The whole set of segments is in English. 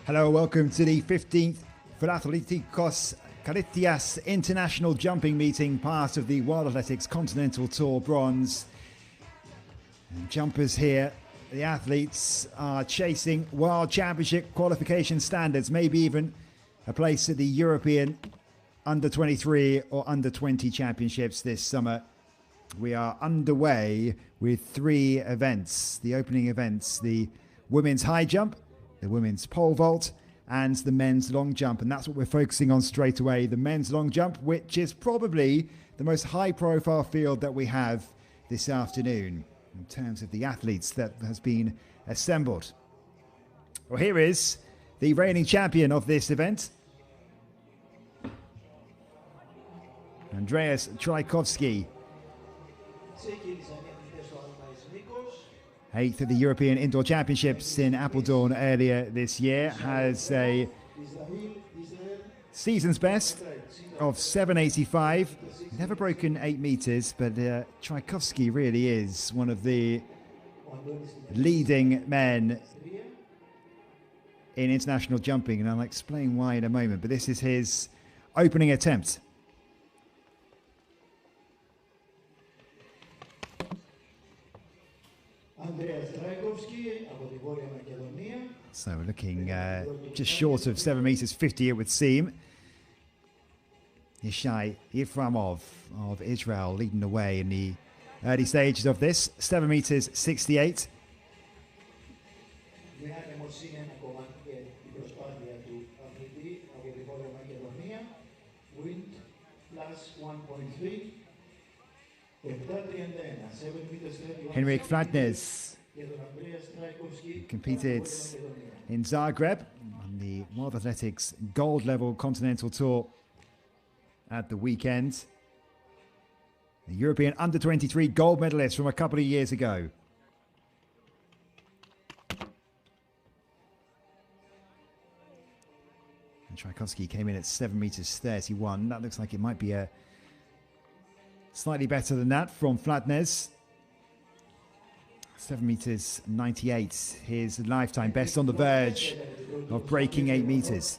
Hello, welcome to the 15th Filathlitkos Kallitheas International Jumping Meeting, part of the World Athletics Continental Tour Bronze. And jumpers here, the athletes are chasing World Championship qualification standards, maybe even a place at the European Under-23 or Under-20 Championships this summer. We are underway with three events. The opening events, the women's high jump, the women's pole vault, and the men's long jump. And that's what we're focusing on straight away. The men's long jump, which is probably the most high profile field that we have this afternoon in terms of the athletes that has been assembled. Well, here is the reigning champion of this event, Andreas Tchaikovsky. 8th at the European Indoor Championships in Apeldoorn earlier this year, has a season's best of 7.85. Never broken 8 meters, but Tchaikovsky really is one of the leading men in international jumping, and I'll explain why in a moment, but this is his opening attempt. So we're looking just short of 7 meters 50, it would seem. Yishai Yeframov of Israel leading the way in the early stages of this. 7 meters 68. Henrik Filathlitkos competed in Zagreb on the World Athletics Gold Level Continental Tour at the weekend. The European Under-23 gold medalist from a couple of years ago. And Tchaikovsky came in at 7 meters 31. That looks like it might be a slightly better than that from Filathlitkos. 7 meters 98, his lifetime best, on the verge of breaking 8 meters.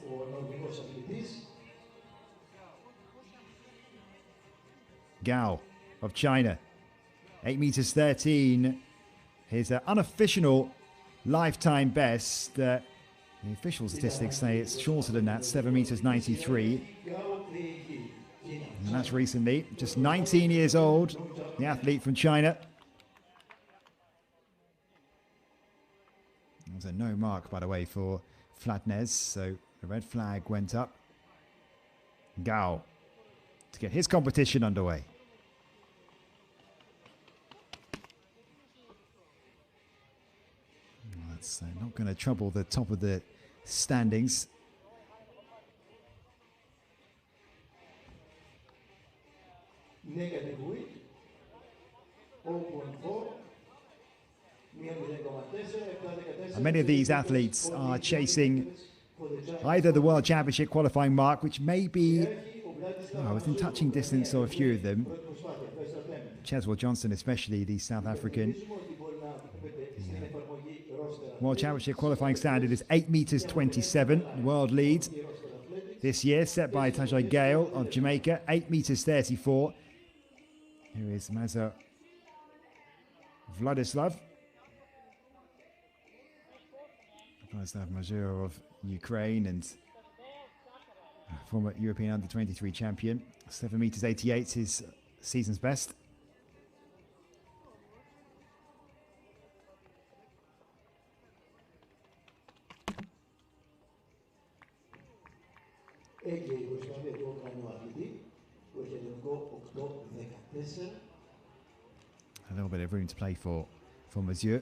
Gao of China, 8 meters 13, his unofficial lifetime best. The official statistics say it's shorter than that, 7 meters 93. And that's recently, just 19 years old, the athlete from China. There's a no mark, by the way, for Filathlitkos, so the red flag went up. Gao to get his competition underway. That's not going to trouble the top of the standings. Negative weight, 0.4. And many of these athletes are chasing either the World Championship qualifying mark, which may be within touching distance of a few of them. Cheswell Johnson, especially the South African. The World Championship qualifying standard is 8 meters 27, world lead this year, set by Tajai Gale of Jamaica, 8 meters 34. Here is Maza Vladislav Major of Ukraine and former European Under-23 champion. 7 meters 88, his season's best. A little bit of room to play for Monsieur.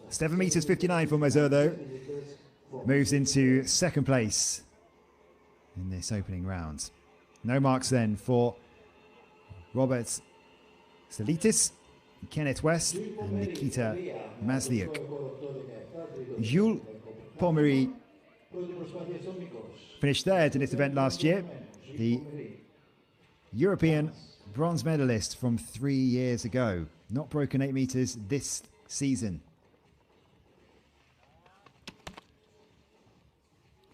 7 meters 59 for Mazur, though. Moves into second place in this opening round. No marks then for Robert Selitis, Kenneth West, and Nikita Masliuk. Jules Pommery finished third in this event last year. The European bronze medalist from 3 years ago. Not broken 8 meters this season.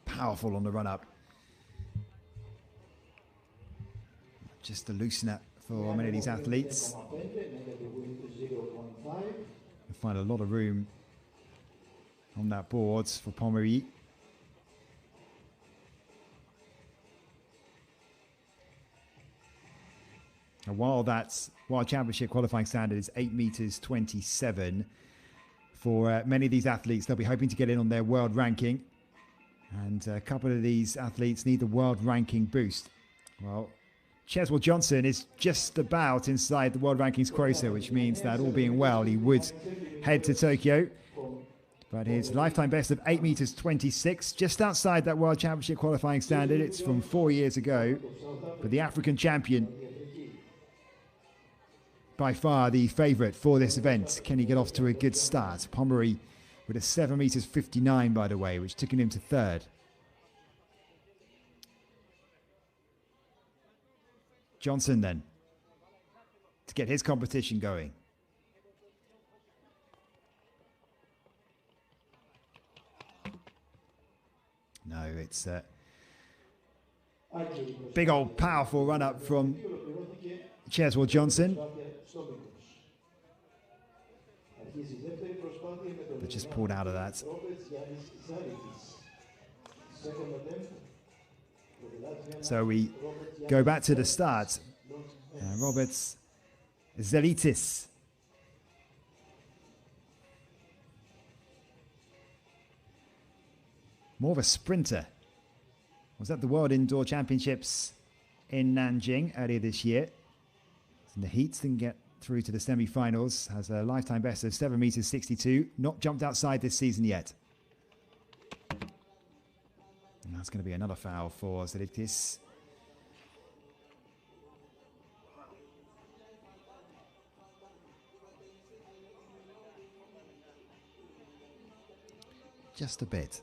Powerful on the run up. Just to loosen up for many of these athletes. You'll find a lot of room on that board for Pommery. And while that's World Championship qualifying standard is 8 meters 27, for many of these athletes, they'll be hoping to get in on their world ranking. And a couple of these athletes need the world ranking boost. Well, Cheswell Johnson is just about inside the world rankings quota, which means that all being well, he would head to Tokyo. But his lifetime best of 8 meters 26, just outside that World Championship qualifying standard. It's from 4 years ago. But the African champion, by far the favourite for this event. Can he get off to a good start? Pommery with a 7 meters 59, by the way, which took him to third. Johnson then, to get his competition going. No, it's a big old powerful run up from Cheswell Johnson. But just pulled out of that. So we go back to the start. Roberts Zelitis. More of a sprinter. Was at the World Indoor Championships in Nanjing earlier this year. In the heats, didn't get through to the semi-finals. Has a lifetime best of 7 meters 62. Not jumped outside this season yet. And that's going to be another foul for Zelitis. Just a bit.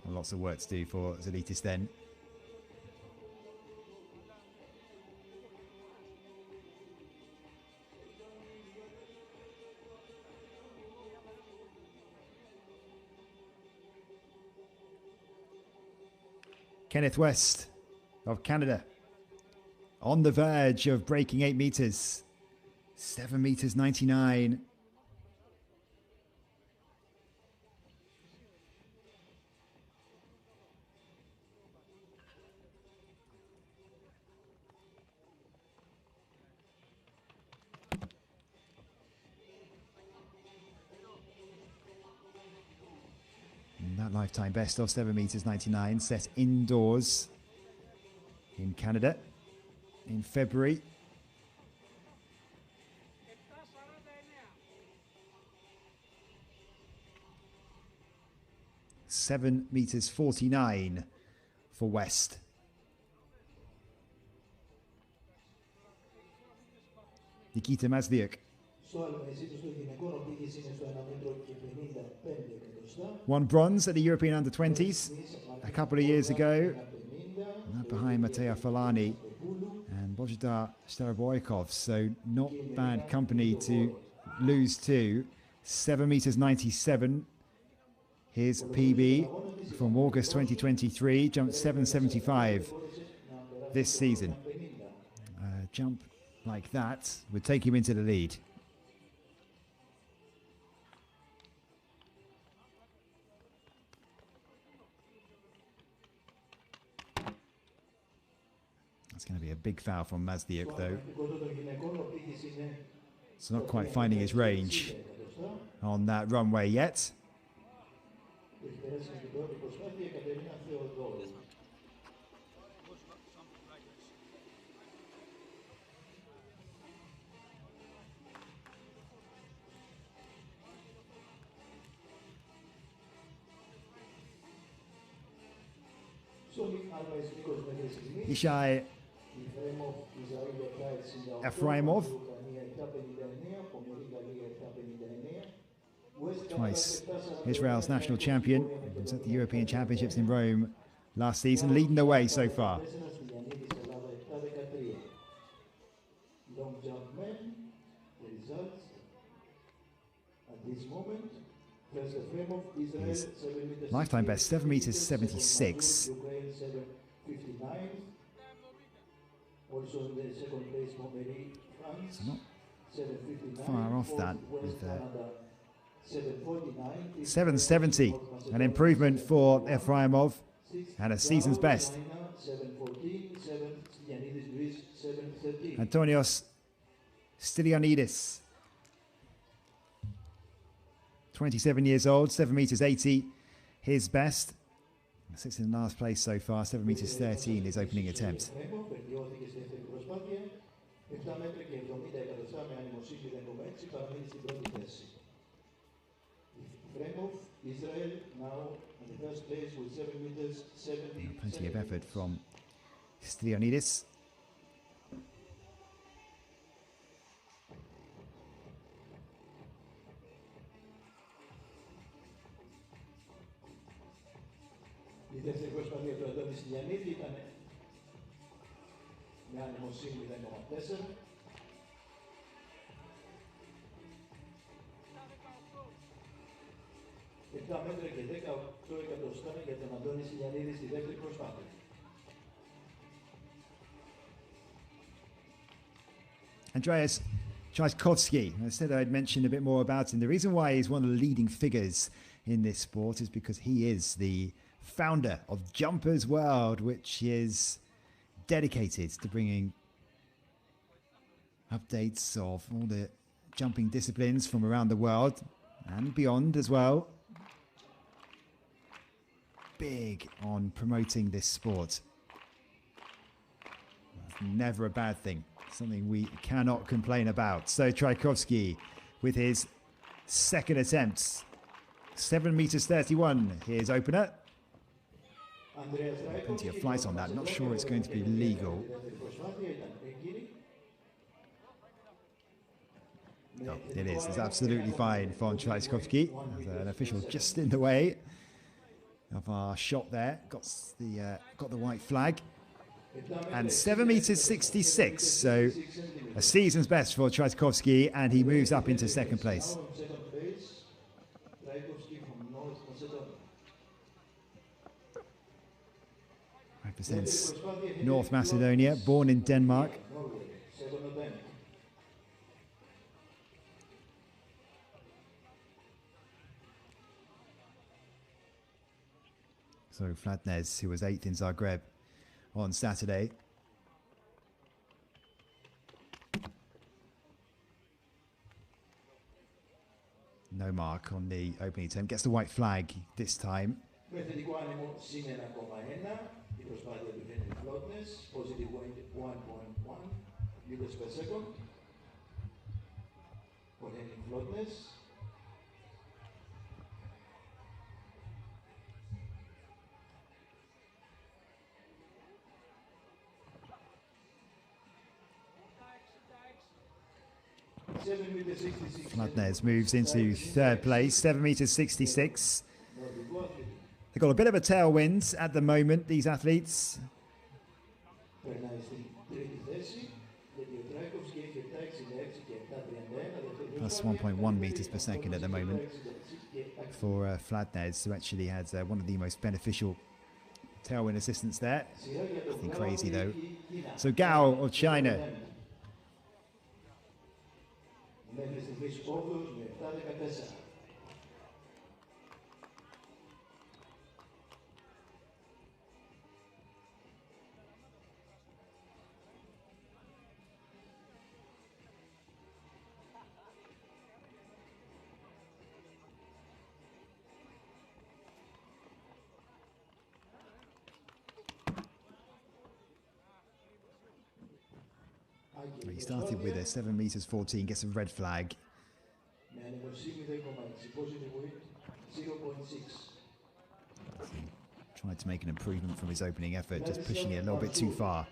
Lots of work to do for Zelitis then. Kenneth West of Canada on the verge of breaking 8 meters. 7 meters 99. That lifetime best of 7 meters 99 set indoors in Canada in February. Seven meters 49 for West. Nikita Mazdiuk. Won bronze at the European Under-20s a couple of years ago. And that behind Mateo Falani and Božidar Staroboykov. So not bad company to lose to. 7 meters 97. His PB from August 2023. Jumped 7.75 this season. Jump like that would take him into the lead. That's going to be a big foul from Mazdiuk though. It's not quite finding his range on that runway yet. Ishai Efraimov, twice Israel's national champion. He was at the European Championships in Rome last season, leading the way so far. Long jump men, the results at this moment. First the frame of Israel, His 7 meters lifetime best, 7 meters 76. Ukraine 7:59. Also in the second place, Montpellier, France, So not 7:59. far off that West with Canada, 7:49. 770, an improvement for Efraimov and a season's best. 7:14, 7 Stylianidis, Greece, 7:13. Antonios Stylianidis, 27 years old, 7 meters 80, his best. Sits in last place so far, 7 meters 13, his opening attempt. Israel now in the first place with 7 meters 70. Plenty of effort from Stylianidis. Η δεύτερη προσπάθεια του Αντώνη Stylianidis ήταν με ανεμοσύνη 0,4. Επτά μέτρα και 18 εκατοστά για τον Αντώνη Stylianidis στη δεύτερη προσπάθεια. Andreas Tchaikovsky, I said I'd mention a bit more about him. The reason why he's one of the leading figures in this sport is because he is the founder of Jumpers World, which is dedicated to bringing updates of all the jumping disciplines from around the world and beyond as well. Big on promoting this sport. That's never a bad thing. Something we cannot complain about. So Tchaikovsky with his second attempt. 7 meters 31, his opener. Plenty of flight on that. Not sure it's going to be legal. No, it is. It's absolutely fine for Tchaikovsky. There's an official just in the way of our shot there. Got the white flag. And 7 meters 66. So a season's best for Tchaikovsky, and he moves up into second place. Represents North Macedonia, born in Denmark. So Filathlitkos, who was 8th in Zagreb on Saturday. No mark on the opening attempt. Gets the white flag this time. Positive 1.1 liters per second for handling floatness. Filathlitkos moves into third place, 7 meters 66. They've got a bit of a tailwind at the moment, these athletes. Plus 1.1 meters per second at the moment for Filathlitkos, who actually had one of the most beneficial tailwind assistance there. Nothing crazy though. So Gao of China. He started with a 7 meters 14, gets a red flag. Tried to make an improvement from his opening effort, just pushing it a little bit too far.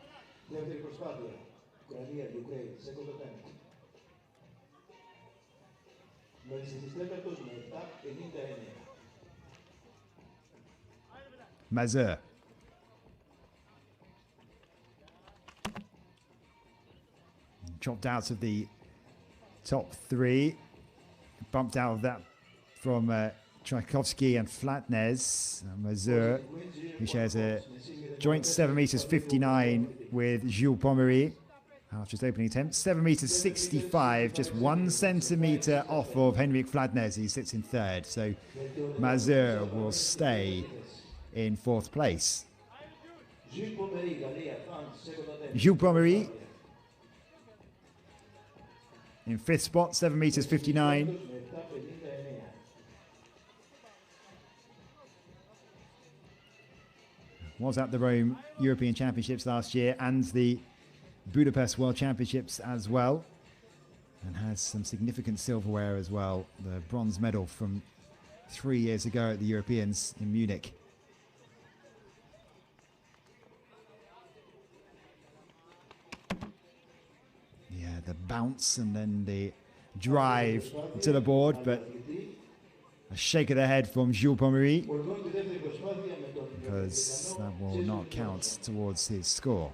Mazur dropped out of the top three. Bumped out of that from Tchaikovsky and Flatnes. Mazur, who shares a joint 7 meters 59 with Jules Pommery after his opening attempt. 7 meters 65, just 1 centimeter off of Henrik Flatnes. He sits in third. So Mazur will stay in fourth place. Jules Pommery in fifth spot, 7 meters 59. Was at the Rome European Championships last year and the Budapest World Championships as well, and has some significant silverware as well. The bronze medal from 3 years ago at the Europeans in Munich. Yeah, the bounce and then the drive to the board, but a shake of the head from Jules Pommery, because that will not count towards his score.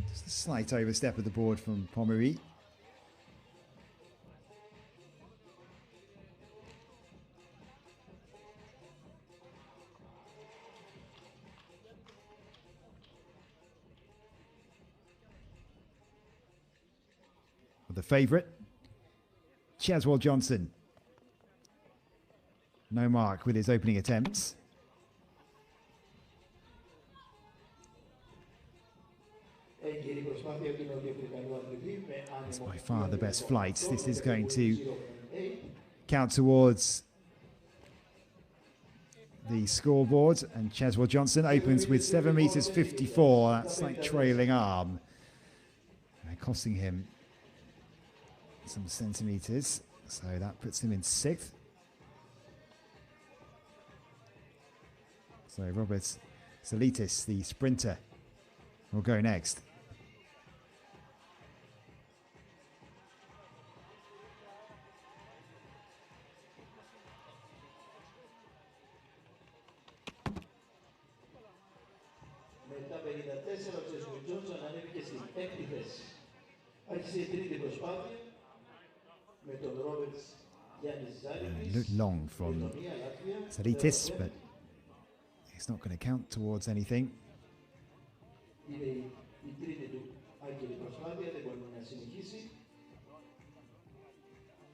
Just a slight overstep of the board from Pommery. The favourite, Cheswell Johnson. No mark with his opening attempts. It's by far the best flight. This is going to count towards the scoreboard, and Cheswell Johnson opens with 7 meters 54. That's like trailing arm, costing him some centimeters, so that puts him in sixth. So Robert Salitis, the sprinter, will go next. Μετά 54 ο Τσέσουι Τζόνσον ανέβηκε στην έκτη θέση. Άρχισε η τρίτη προσπάθεια με τον Ρόμπερτς Γιάννης Ζάρινης. Looked long from Salitis, but it's not going to count towards anything. Είναι η τρίτη του άκυρη προσπάθεια, δεν μπορεί να συνεχίσει,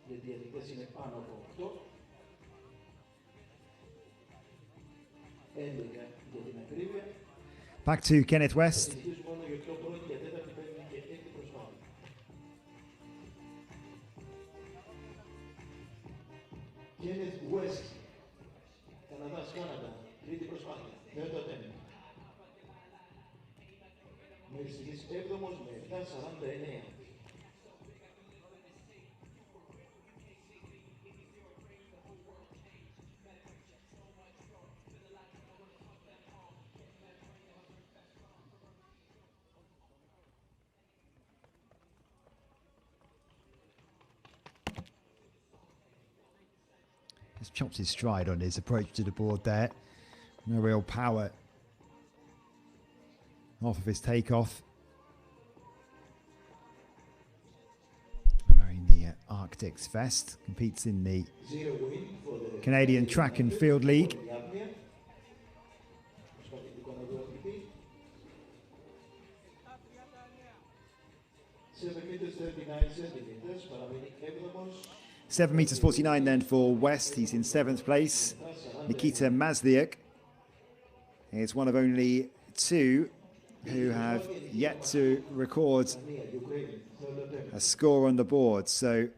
γιατί οι αθλητές είναι πάνω από 8. 11 για την ακρίβεια. Back to Kenneth West. Kenneth West, Καναδάς, Κάναδα, τρίτη προσπάθεια, νέο ατέμι. Μέχρι στιγμής 7ος με 7.49. Just chopped his stride on his approach to the board there. No real power off of his takeoff. Wearing the Arctics vest, competes in the Canadian Track and Field League. Seven meters 49 then for West. He's in 7th place. Nikita Mazdiak is one of only 2 who have yet to record a score on the board. So,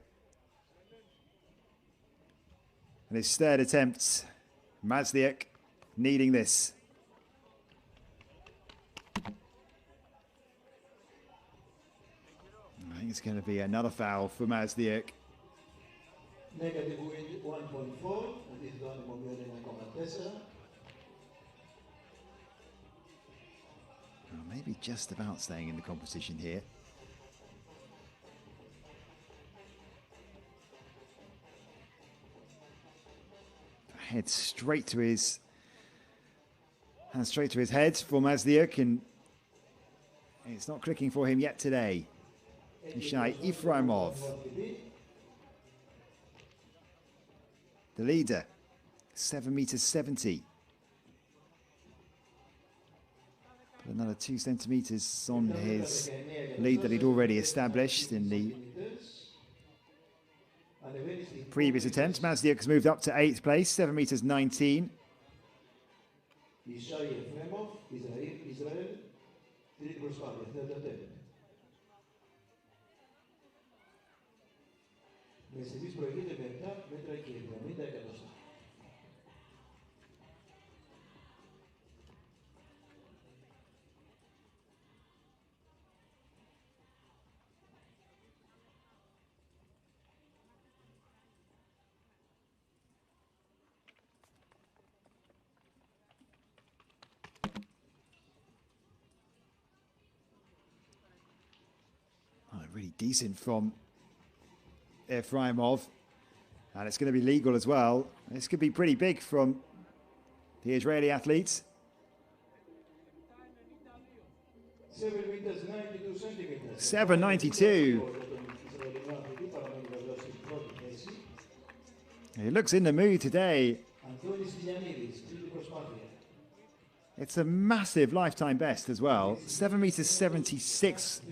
in his third attempt, Mazdiak needing this. I think it's going to be another foul for Mazdiak. Negative wind 1.4, αντίθετο άνεμο μείον 1.4. Maybe just about staying in the competition here. Head straight to his Hands straight to his head for Mazdiuk, and it's not clicking for him yet today. Yishai Ifraimov, the leader, 7 meters 70. Put another 2 centimeters on his lead that he'd already established in the previous attempt. Mazdiuk has moved up to 8th place, 7 meters 19. Προηγείται με 7 μέτρα και 70 εκατοστά. Really decent from Efraimov, and it's going to be legal as well. This could be pretty big from the Israeli athletes. 7.92. He looks in the mood today. It's a massive lifetime best as well. 7 meters 76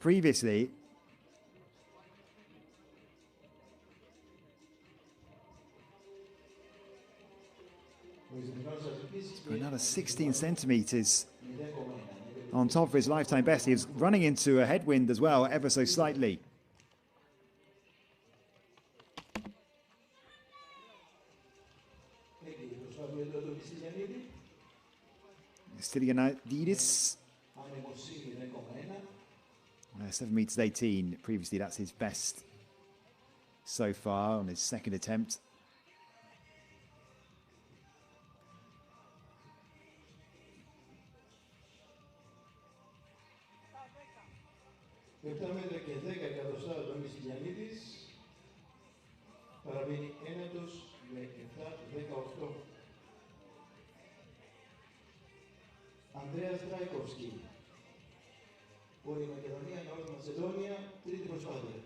previously. Another 16 centimeters on top of his lifetime best. He was running into a headwind as well, ever so slightly. Stylianidis, 7 meters 18. Previously, that's his best so far on his second attempt. Παραμένει ένατος με 7-18. Ανδρέας Τραϊκόφσκι. Πόλη Μακεδονία, Νότια Μακεδονία, τρίτη προσπάθεια.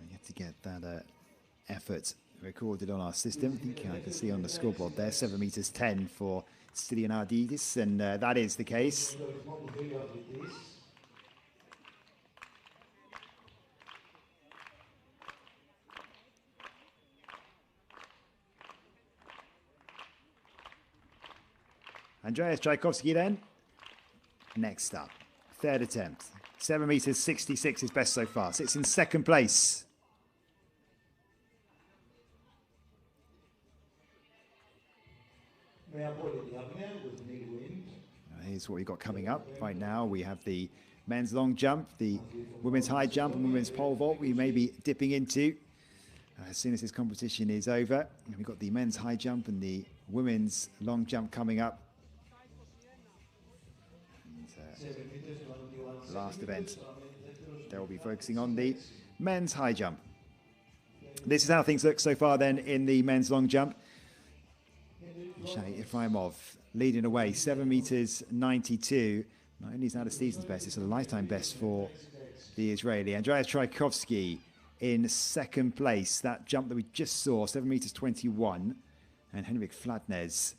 You have to get that effort recorded on our system. I think I can see on the scoreboard there, 7 meters 10 for Stylianidis, and that is the case. Andreas Tchaikovsky then, next up, third attempt. 7 meters 66 is best so far. Sits in second place. Here's what we've got coming up right now. We have the men's long jump, the women's high jump, and women's pole vault we may be dipping into as soon as this competition is over. And we've got the men's high jump and the women's long jump coming up. Last event, they will be focusing on the men's high jump. This is how things look so far then in the men's long jump. Yishai Ifraimov leading away, 7 meters 92. Not only is that a season's best, it's a lifetime best for the Israeli. Andreas Tchaikovsky in second place. That jump that we just saw, 7 meters 21. And Henrik Fladnes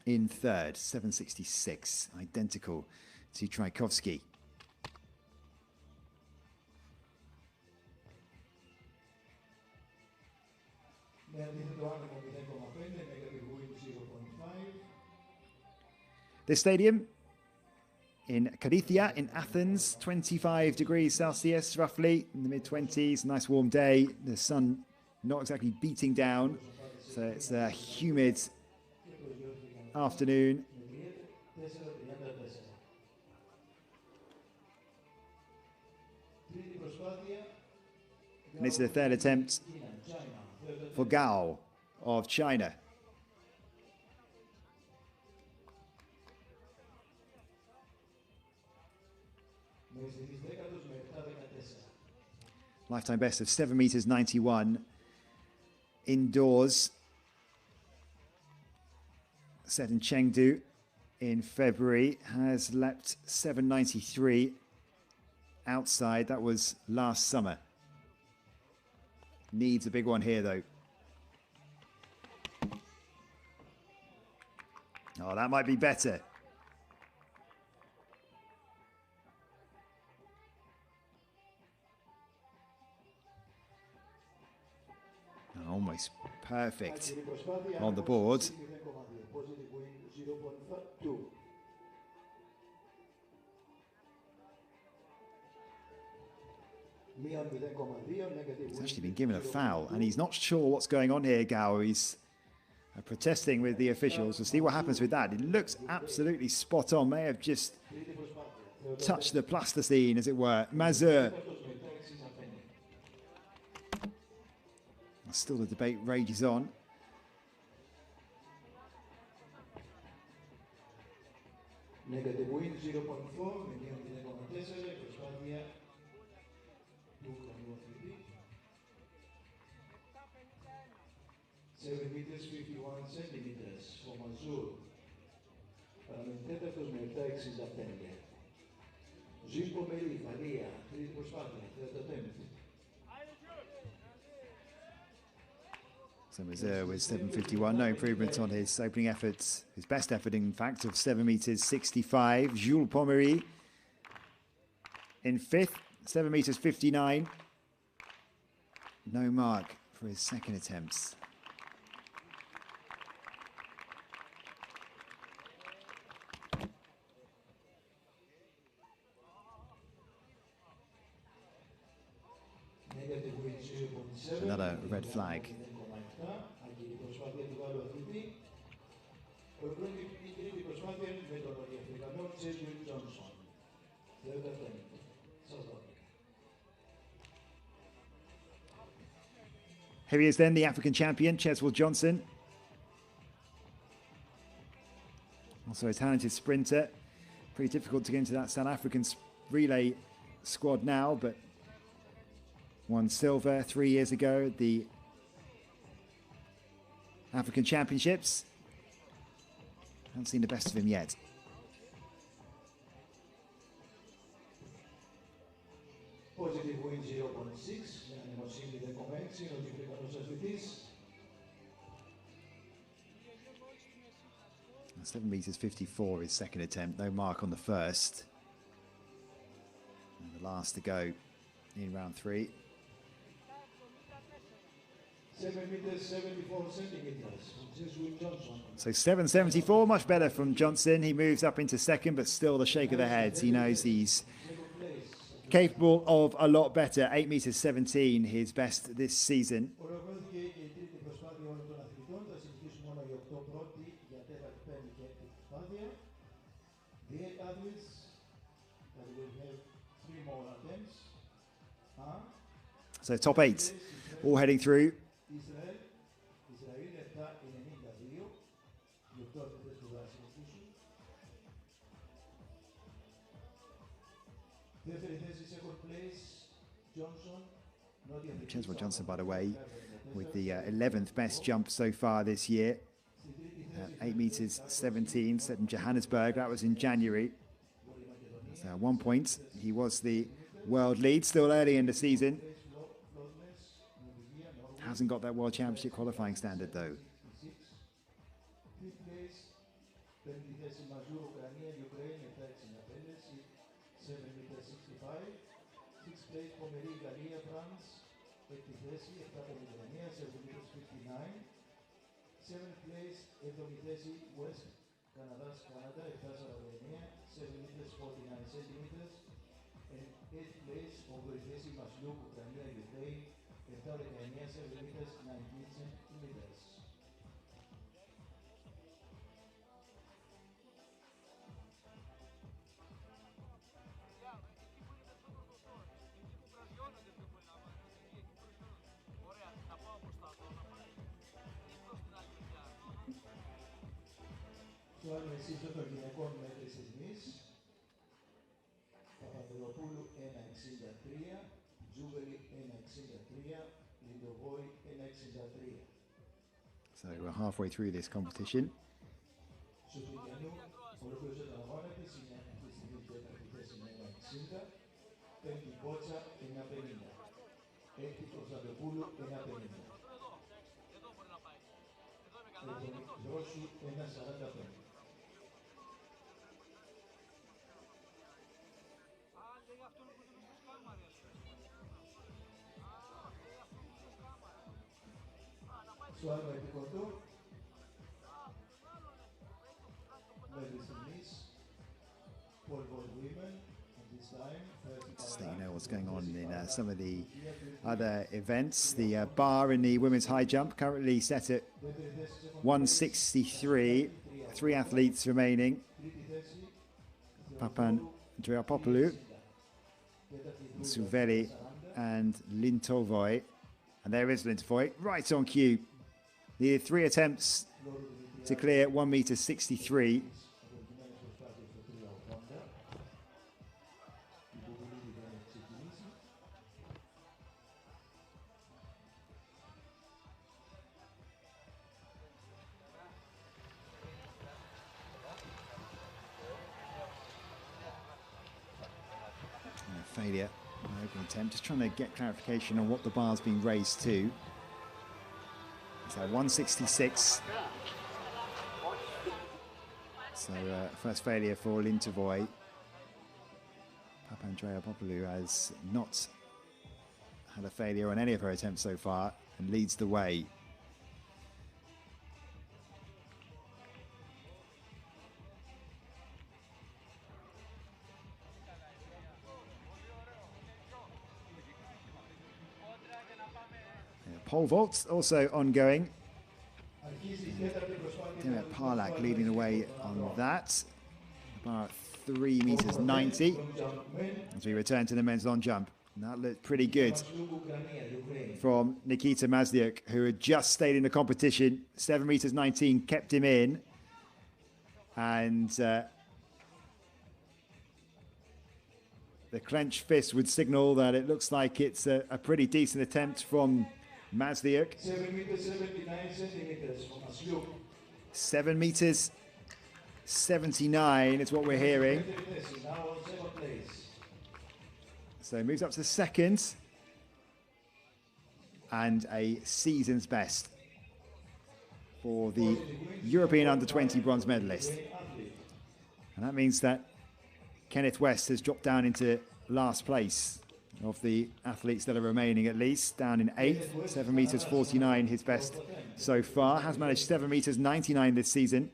in third, 7.66, identical to Tchaikovsky. This stadium in Kallitheas in Athens, 25 degrees Celsius roughly, in the mid-20s, nice warm day. The sun not exactly beating down, so it's a humid afternoon. And this is the third attempt for Gao of China. Lifetime best of 7 meters 91 indoors. set in Chengdu in February, has leapt 793 outside. That was last summer. Needs a big one here, though. Oh, that might be better. Almost perfect on the board. He's actually been given a foul, and he's not sure what's going on here, Gao. He's protesting with the officials. We'll see what happens with that. It looks absolutely spot on. May have just touched the plasticine, as it were. Mazur. Still the debate rages on. Negative win 0.4, medium 0.4, προσπάθεια του Καλιοθλητή. 7 meters 51 centimeters for Mazur. Παραμένει τέταρτος με 7.65. Ζήλπο Μερή, Γαλλία, τρίτη προσπάθεια, 35. So Mazur with 7.51, no improvement on his opening efforts. His best effort, in fact, of 7 meters 65. Jules Pommery in fifth, 7 meters 59. No mark for his second attempts. Another red flag. Here he is then, the African champion, Cheswell Johnson. Also a talented sprinter. Pretty difficult to get into that South African relay squad now, but won silver 3 years ago at the African Championships. Haven't seen the best of him yet. Positive win 0.6, animosity 10,6, ο Κυπριακός αθλητής. 7 meters 54 his second attempt, no mark on the first. And the last to go in round 3. 7 meters 74 centimeters from Cheswell Johnson. So 7.74, much better from Johnson. He moves up into second, but still the shake of the head. He knows he's capable of a lot better. 8 meters 17, his best this season. So top 8, all heading through. Cheswell Johnson, by the way, with the 11th best jump so far this year. 8 meters 17, set in Johannesburg. That was in January. So 1 point. He was the world lead still early in the season. Hasn't got that World Championship qualifying standard, though. Seventh place, Ethiopian West, Canada, 7 meters 49 centimeters. And 8th place, Oberithesi Masluk, Ukraine, Ukraine, 7 meters 19 centimeters. Το άλλο εσύστο των γυναικών μέτρησης μης, Παπαδοπούλου 1,63, Τζούβελη 1,63, Λιντοβόη 1,63. So we're halfway through this competition. Σου Τικιανού ολοκλήρωσε τον αγώνα της, είναι αυτή τη στιγμή τέταρτη θέση με 1,60, πέμπτη Μπότσα 1,50, έκτη Κωνσταντοπούλου 1,50. Δρόσου 1,45. Στο άλλο επικοντό, μέχρι στιγμής, Paul Boyd Women, at this time, So you know what's going on in some of the other events. The bar in the women's high jump currently set at 163. 3 athletes remaining. Papandreapopoulou, Souveli and Lintovoi. And there is Lintovoi, right on cue. Needed 3 attempts to clear 1,63 meters. Failure, open attempt. Just trying to get clarification on what the bar's been raised to. So 166. So first failure for Lintovoi. Papandreapopoulou has not had a failure on any of her attempts so far and leads the way. Pole vaults also ongoing. Demet Parlak leading the way on that. About 3,90 meters as we return to the men's long jump. And that looked pretty good from Nikita Mazdiuk, who had just stayed in the competition. 7,19 meters kept him in. And the clenched fist would signal that it looks like it's a pretty decent attempt from Mazdiuk. 7 meters 79 is what we're hearing. So he moves up to second and a season's best for the European under-20 bronze medalist. And that means that Kenneth West has dropped down into last place of the athletes that are remaining, at least, down in 8th, 7 meters 49, his best so far. Has managed 7 meters 99 this season.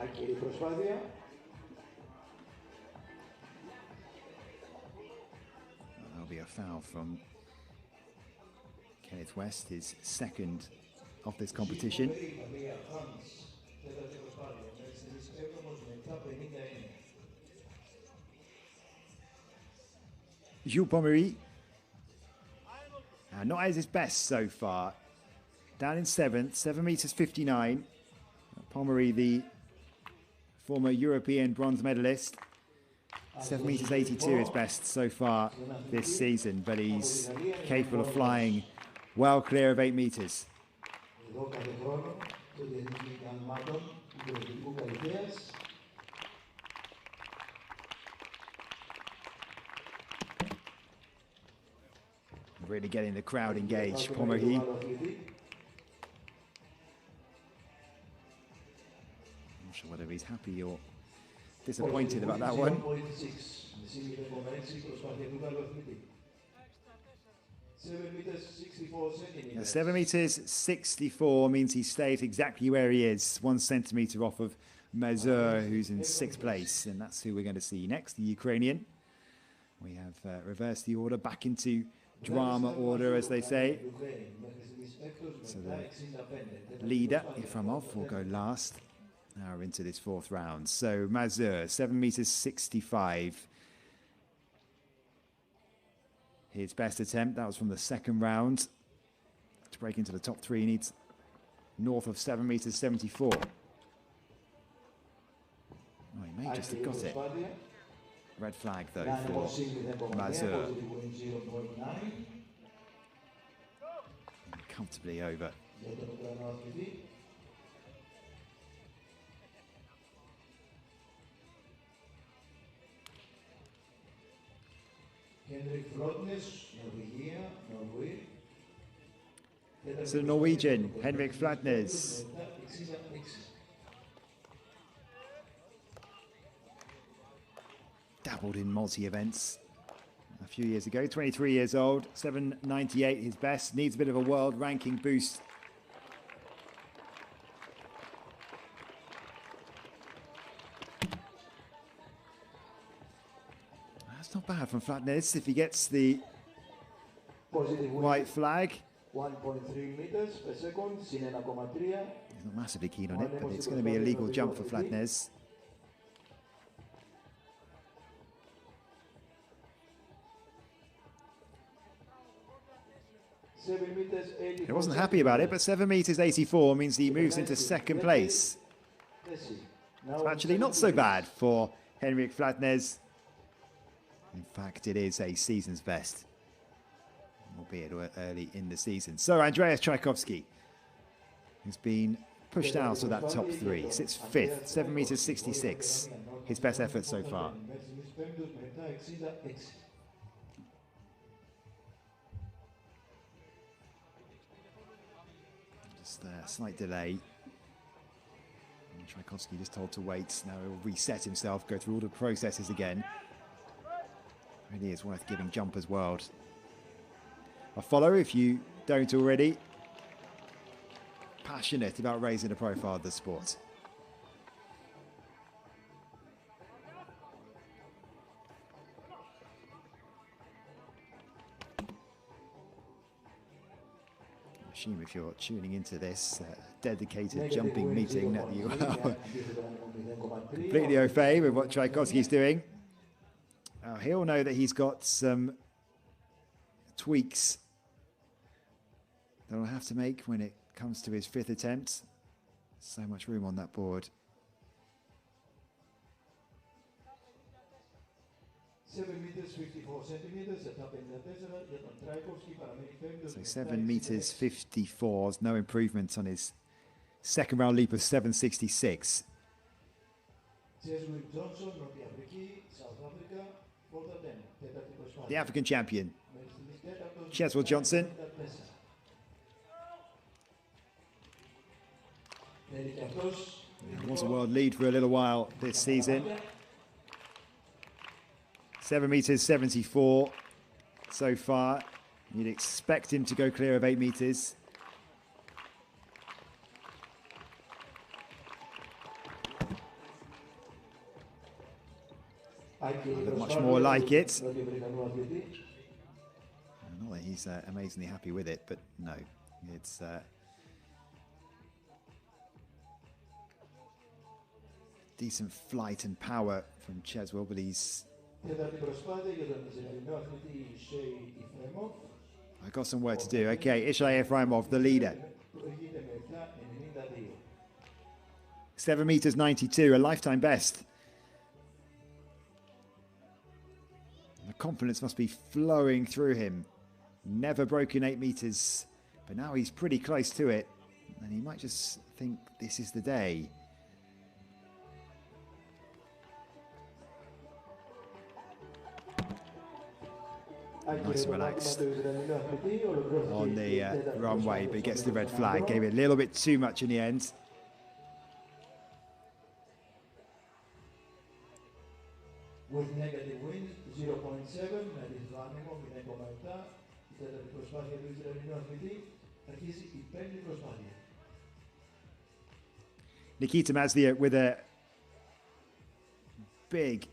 Άκυρη προσπάθεια. That'll be a foul from Kenneth West, his second of this competition. Jules Pommery, not as his best so far. Down in 7th, 7 meters 59. Pommery, the former European bronze medalist, 7 meters 82 is best so far this season, but he's capable of flying well clear of 8 meters. Really getting the crowd engaged, Pommery. Not sure whether he's happy or disappointed about that one. 7 meters 64 means he stayed exactly where he is, 1 centimeter off of Mazur, who's in 6th place, and that's who we're going to see next, the Ukrainian. We have reversed the order back into drama order, as they say. So the leader, Iframov, will go last. Now we're into this 4th round. So Mazur, 7 meters 65. His best attempt, that was from the 2nd round. break into the top 3, he needs north of 7 meters 74. Oh, he may just have got it. Red flag though for Mazur. Comfortably over. So Norwegian, Henrik Flatnes. Dabbled in multi-events a few years ago, 23 years old, 798 his best, needs a bit of a world ranking boost. That's not bad from Flatnes if he gets the white flag. 1.3 meters per second, sin 1,3. He's not massively keen on it, but it's going to be a legal jump for Flatnes. He wasn't happy about it, but 7 meters 84 means he moves into second place. It's actually not so bad for Henrik Flatnes. In fact, it is a season's best, albeit early in the season. So Andreas Tchaikovsky has been pushed out of that top 3, sits 5th, 7 meters 66, his best effort so far. Just a slight delay. And Tchaikovsky just told to wait. Now he'll reset himself, go through all the processes again. Really is worth giving Jumpers World a follow if you don't already. Passionate about raising the profile of the sport. I assume if you're tuning into this dedicated jumping meeting that you are completely au fait with what Tchaikovsky's doing. He'll know that he's got some tweaks that he'll have to make when it comes to his 5th attempt. So much room on that board. 7 meters 54 centimeters. So 7 meters 54, no improvement on his second round leap of 766. The African champion, Cheswell Johnson. He was a world lead for a little while this season. 7 meters 74 so far. You'd expect him to go clear of 8 meters. Much more like it. Not that he's amazingly happy with it, but no, it's decent flight and power from Cheswell, but he's I've got some work to do. Okay, Ishay Efraimov, the leader. 7 meters 92, a lifetime best. The confidence must be flowing through him. Never broken 8 meters, but now he's pretty close to it. And he might just think this is the day. Nice and relaxed on the runway, but he gets the red flag. Gave it a little bit too much in the end. With negative wind, 0.7, Nikita Mazdia with a big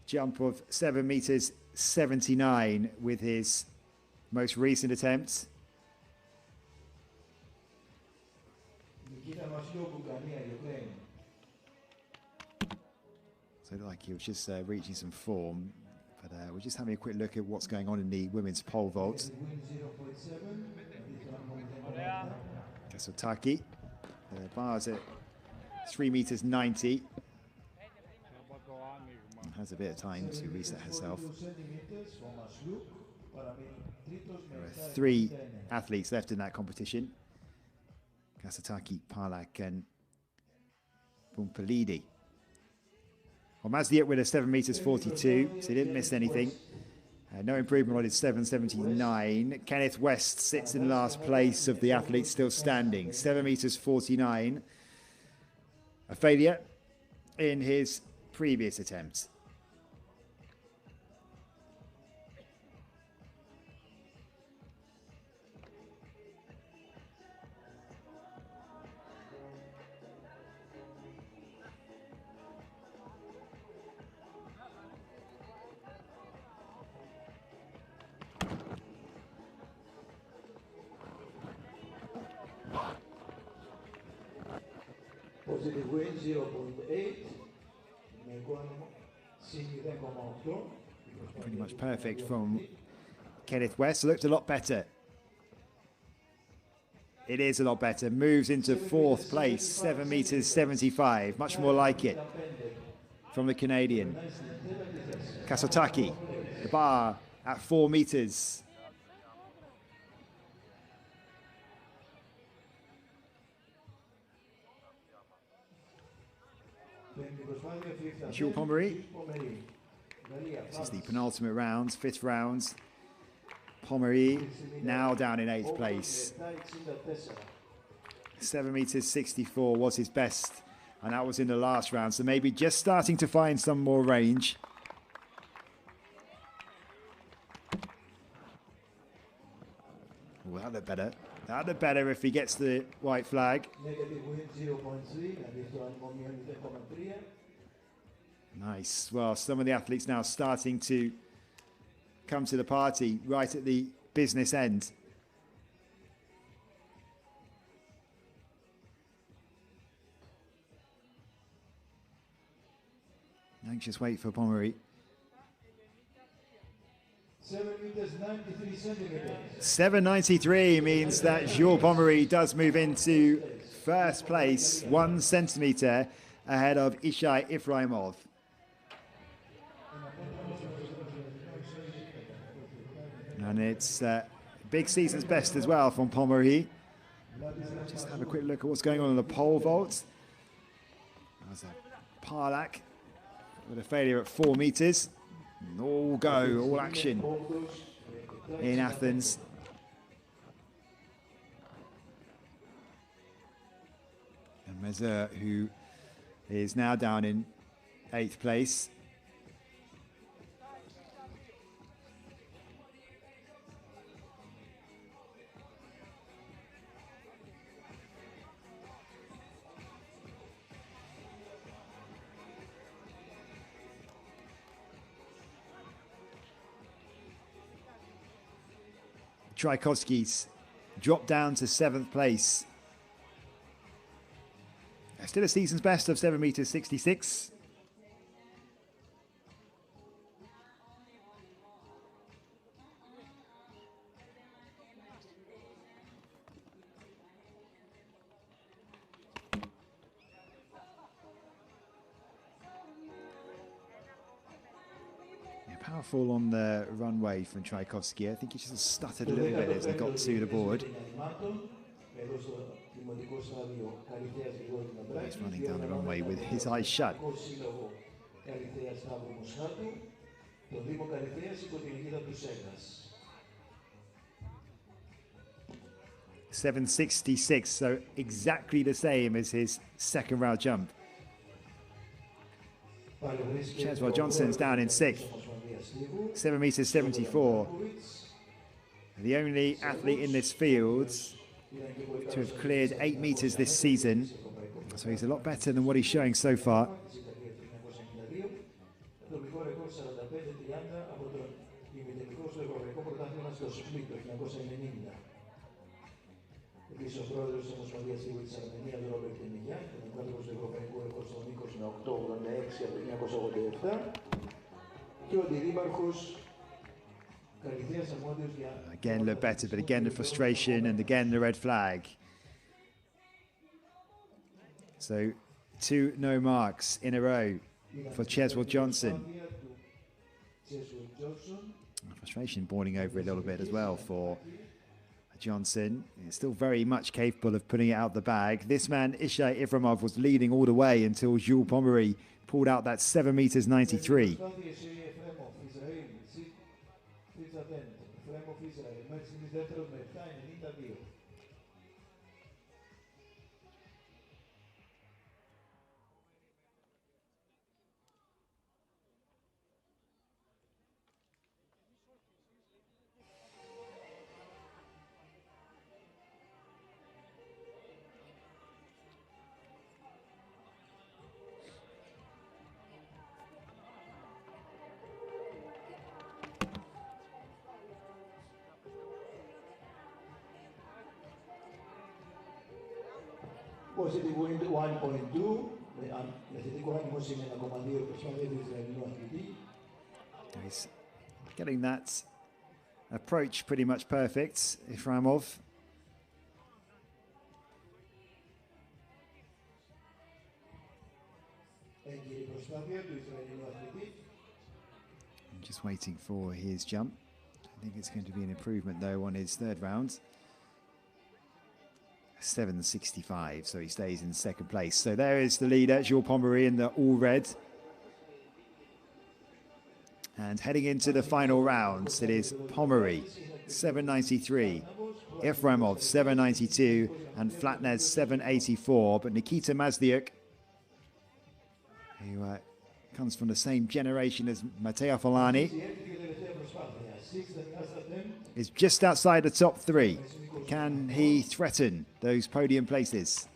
jump of 7 meters 79 with his most recent attempt. So like he was just reaching some form, But we're just having a quick look at what's going on in the women's pole vault. Kasotaki, the bar's at 3 meters 90. Has a bit of time to reset herself. There are 3 athletes left in that competition. Kasotaki, Palak and Pumpalidi. Well, Mazdiuk with a 7 meters 42, so he didn't miss anything. No improvement on his 7.79. Kenneth West sits in last place of the athletes still standing. 7 meters 49. A failure in his previous attempt. Positive win 0.8. Pretty much perfect from Kenneth West. Looked a lot better. It is a lot better. Moves into 4th place, 7 meters 75. Much more like it from the Canadian. Kasotaki, the bar at 4 meters. Jules Pommery. This is the penultimate round, 5th round. Pommery now down in 8th place. 7 meters 64 was his best, and that was in the last round. So maybe just starting to find some more range. Well, that looked better. That looked better if he gets the white flag. Nice. Well, some of the athletes now starting to come to the party right at the business end. Anxious wait for Pommery. 7 meters 93 centimeters. 7.93 means that Jules Pommery does move into 1st place, 1 centimeter ahead of Ishai Ifraimov. And it's big season's best as well from Pommery. Just have a quick look at what's going on in the pole vault. There's a Parlak with a failure at 4 meters. All go, all action in Athens. And Mezer, who is now down in 8th place. Tchaikovsky's dropped down to 7th place. Still a season's best of 7 meters 66. Powerful on the runway from Tchaikovsky. I think he just stuttered a little bit as he got to the board. He's running down the runway with his eyes shut. 7.66, so exactly the same as his 2nd round jump. Cheswell Johnson's down in 6th. 7 meters 74. The only athlete in this field to have cleared 8 meters this season. So he's a lot better than what he's showing so far. Επίσης, ο πρόεδρος της Ομοσπονδίας Σύλλογου της Αρμενίας, Ρόμπερτ Τεμιγιάν, και ο πρόεδρος του Ευρωπαϊκού Ρεκόρ στον Νίκος με 8,86 από το 1987. Again, look better, but again the frustration and again the red flag. So 2 no marks in a row for Cheswell Johnson. Frustration boiling over a little bit as well for Johnson. He's still very much capable of putting it out the bag. This man, Isha Ivramov, was leading all the way until Jules Pommery pulled out that 7 meters 93. Positive wind 1.2, με θετικό άνεμο σήμα 1,2 προσπάθεια του Ισραηλινού αθλητή. He's getting that approach pretty much perfect, Iframov. Έγκυρη προσπάθεια του Ισραηλινού αθλητή. Just waiting for his jump. I think it's going to be an improvement though on his third round. 7.65, so he stays in second place. So there is the leader, Jules Pommery, in the all red. And heading into the final rounds, it is Pommery, 7.93, Iframov, 7.92, and Filathlitkos, 7.84. But Nikita Mazdiuk, who comes from the same generation as Matteo Folani, is just outside the top 3. Can he threaten those podium places?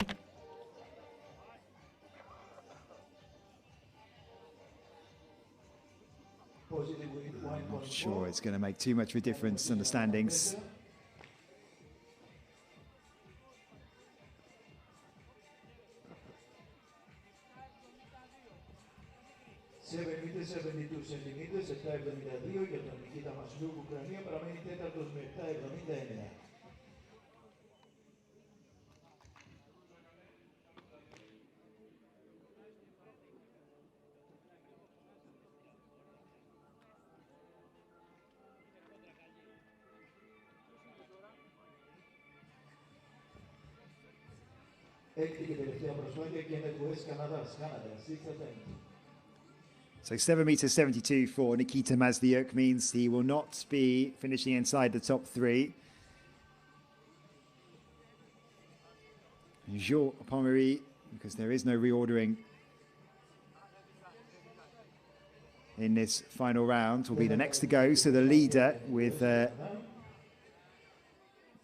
I'm not sure it's going to make too much of a difference in the standings. So 7 meters 72 for Nikita Mazdiuk means he will not be finishing inside the top 3. Jules Pommery, because there is no reordering in this final round, will be the next to go. So the leader with the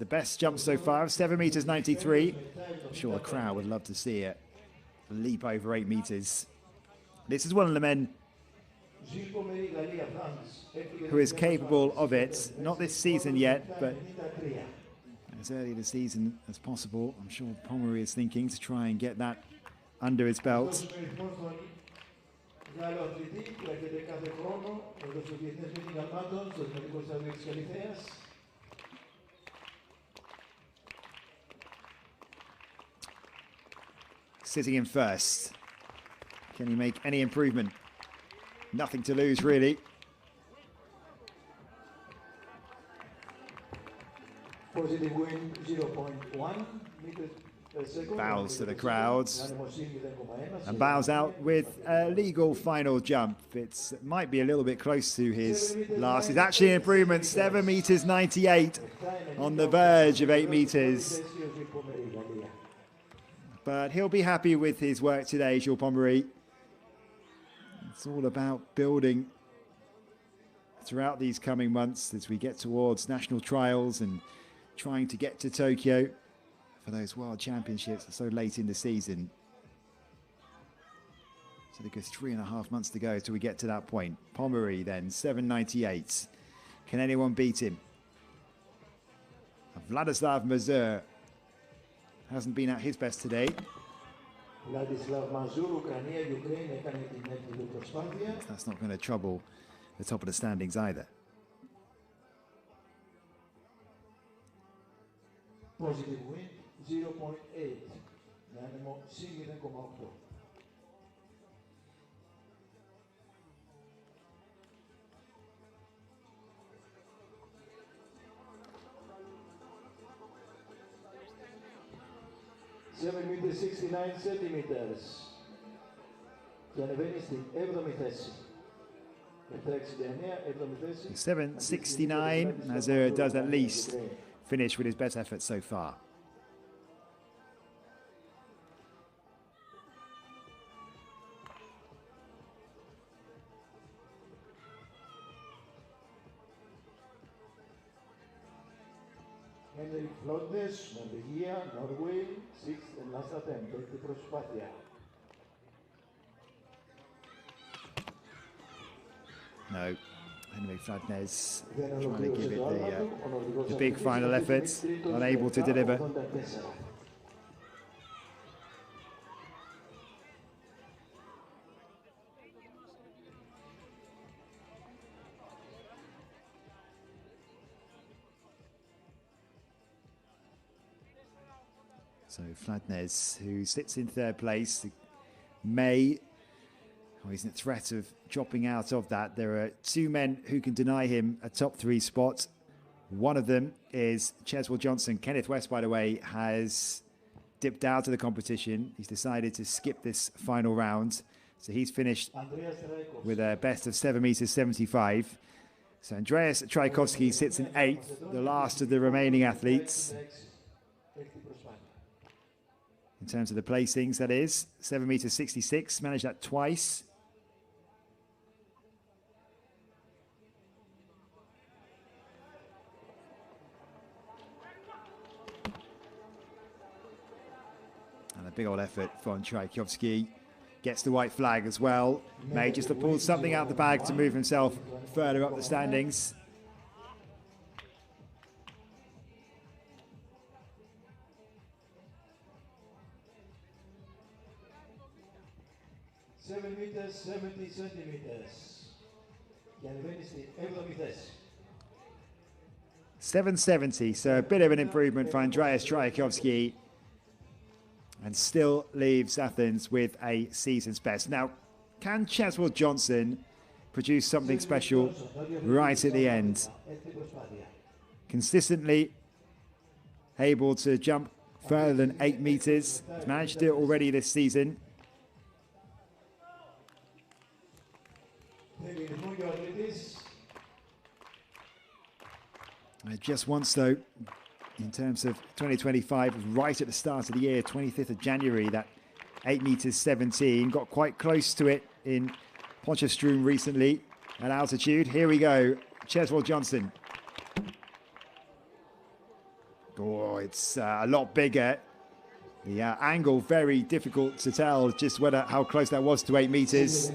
best jump so far of 7 meters 93. I'm sure the crowd would love to see it leap over 8 meters. This is one of the men who is capable of it. Not this season yet, but as early this season as possible. I'm sure Pommery is thinking to try and get that under his belt. Sitting in first. Can he make any improvement? Nothing to lose, really. Positive wind 0.1 meters per second. Bows to the crowds and bows out with a legal final jump. It might be a little bit close to his last. It's actually an improvement, 7 meters 98 on the verge of 8 meters. But he'll be happy with his work today, Jules Pommery. It's all about building throughout these coming months as we get towards national trials and trying to get to Tokyo for those World Championships so late in the season. So there goes 3.5 months to go till we get to that point. Pommery then, 7.98. Can anyone beat him? Vladislav Mazur hasn't been at his best today. That's not going to trouble the top of the standings either. Positive wind 0.8. Δάνειμο C0,8. meters 69 centimeters. Και ανεβαίνει στην 7η θέση. 7.69, Nazir does at least finish with his best effort so far. Filathlitkos, Norvegia, Norway, 6th and last attempt, έκτη προσπάθεια. No, Henrik Filathlitkos trying to give it the big final effort, unable to deliver. So Filathlitkos, who sits in third place, he's in threat of dropping out of that. There are two men who can deny him a top 3 spot. One of them is Cheswell Johnson. Kenneth West, by the way, has dipped out of the competition. He's decided to skip this final round. So he's finished with a best of 7 meters 75. So Andreas Trajkovski sits in 8th, the last of the remaining athletes. In terms of the placings, that is 7 meters 66, managed that twice. And a big old effort from Trajkovski. Gets the white flag as well. May just have pulled something out of the bag to move himself further up the standings. meters 70 centimeters. Και ανεβαίνει στην 7η θέση. 770, so a bit of an improvement for Andreas Trajkovski, and still leaves Athens with a season's best. Now, can Cheswell Johnson produce something special right at the end? Consistently able to jump further than 8 meters. He's managed to do it already this season. Just once though, in terms of 2025, right at the start of the year, 25th of January, that 8 meters 17, got quite close to it in Potchefstroom recently at altitude. Here we go, Cheswell Johnson. Oh, it's a lot bigger. The angle very difficult to tell just how close that was to 8 meters.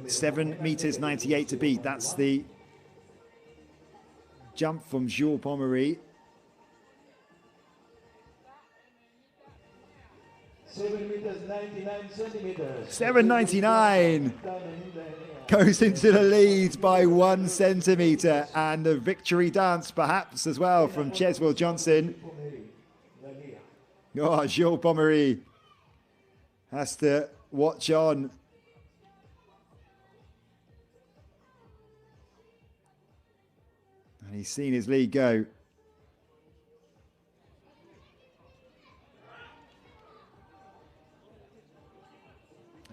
7 meters 98 to beat. That's the jump from Jules Pommery. 7 meters 99 centimeters. 7.99 goes into the lead by 1 centimeter, and the victory dance perhaps as well from Cheswell Johnson. Oh, Jules Pommery has to watch on. And he's seen his lead go.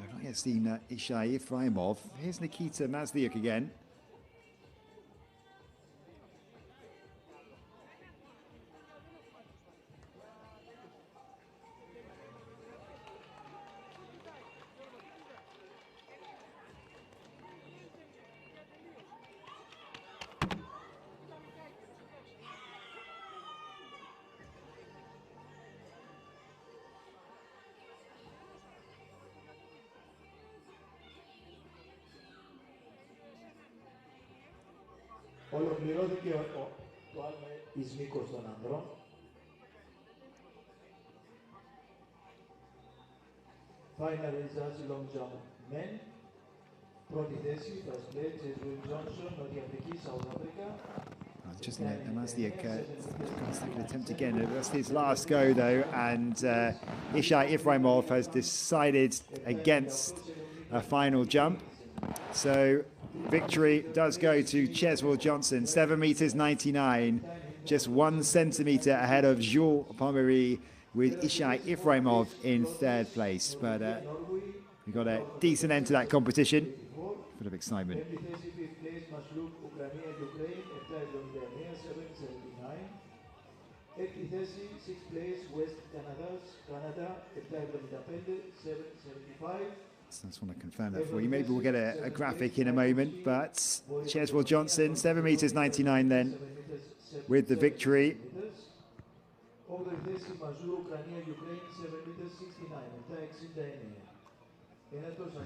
I've not yet seen Ishai Efraimov. Here's Nikita Mazdiuk again. Ολοκληρώθηκε το άλμα εις μήκος των ανδρών. Final results long jump men. Πρώτη θέση, first place, Jeswin Johnson, Νότια Αφρική, South Africa. Just as the second attempt again. That's his last go though, and Ishai Ifraimov has decided against a final jump. So victory does go to Cheswell Johnson, 7 meters 99, just 1 centimeter ahead of Jules Pommery, with Ishai Ifraimov in third place. But we got a decent end to that competition. Bit of excitement. Έκτη θέση, 6th place, West Canada, 7.75. So I just want to confirm that for you. Maybe we'll get a graphic in a moment, but Cheswell Johnson, 7 meters 99 then, with the victory.